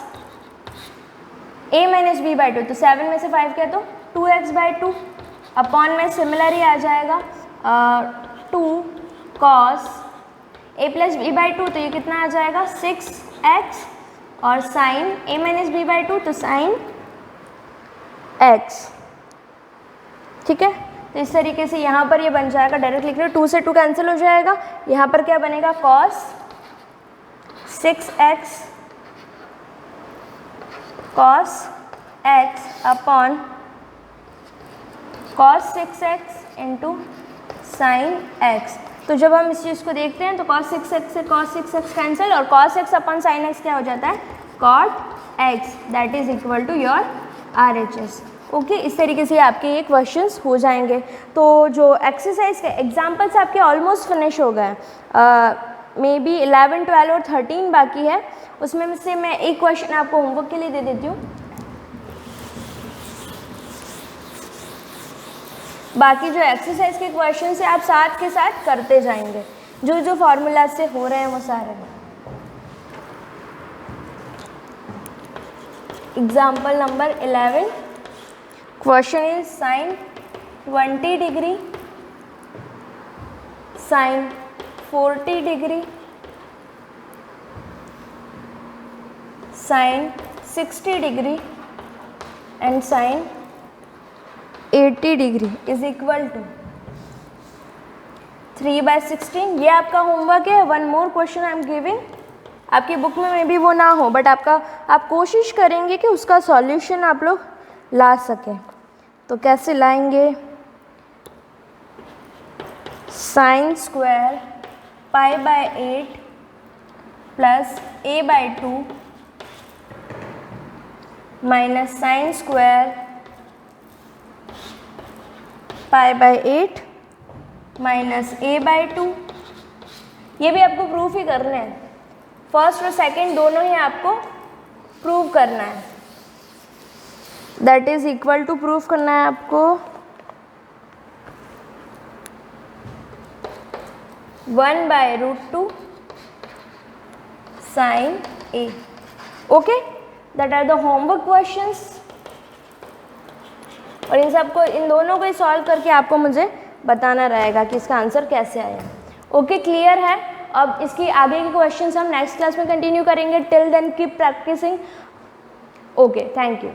a minus b by 2, तो 7 में से 5 क्या, तो 2x बाई 2 अपॉन में सिमिलर ही आ जाएगा 2 cos a plus b by 2, तो ये कितना आ जाएगा 6x, और sine a minus b by 2, तो साइन x। ठीक है, तो इस तरीके से यहाँ पर ये बन जाएगा, डायरेक्ट लिख रहे हो, 2 से 2 कैंसिल हो जाएगा। यहाँ पर क्या बनेगा, cos 6x cos x upon cos 6x into sine x। तो जब हम इस चीज़ को देखते हैं तो cos 6x से cos 6x कैंसिल, और cos x upon sine x क्या हो जाता है, cot x, that is equal to your RHS। Okay, इस तरीके से आपके ये क्वेश्चंस हो जाएंगे। तो जो एक्सरसाइज के एग्जाम्पल्स आपके ऑलमोस्ट फिनिश हो गए, मे बी 11, 12 और 13 बाकी है। उसमें से मैं एक क्वेश्चन आपको होमवर्क के लिए दे देती हूँ, बाकी जो एक्सरसाइज के क्वेश्चन से आप साथ के साथ करते जाएंगे, जो जो फॉर्मूला से हो रहे हैं वो सारे। Example number 11, question is sine 20 degree, sine 40 degree, sine 60 degree and sine 80 degree is equal to 3/16। ये आपका होमवर्क है। One more question I am giving, आपकी बुक में मे बी वो ना हो, बट आप कोशिश करेंगे कि उसका सॉल्यूशन आप लोग ला सकें। तो कैसे लाएंगे, sine square pi by 8 plus a by 2 minus sine square pi by 8 minus a by 2। ये भी आपको प्रूफ ही करना है, फर्स्ट और सेकंड दोनों ही आपको प्रूव करना है। That is equal to, proof करना है आपको 1/√2 sine a। Okay, that are the homework questions, और इन दोनों को सॉल्व करके आपको मुझे बताना रहेगा कि इसका आंसर कैसे आया। ओके, क्लियर है। अब इसकी आगे के क्वेश्चंस हम नेक्स्ट क्लास में कंटिन्यू करेंगे। Till then keep practicing. Okay, thank you.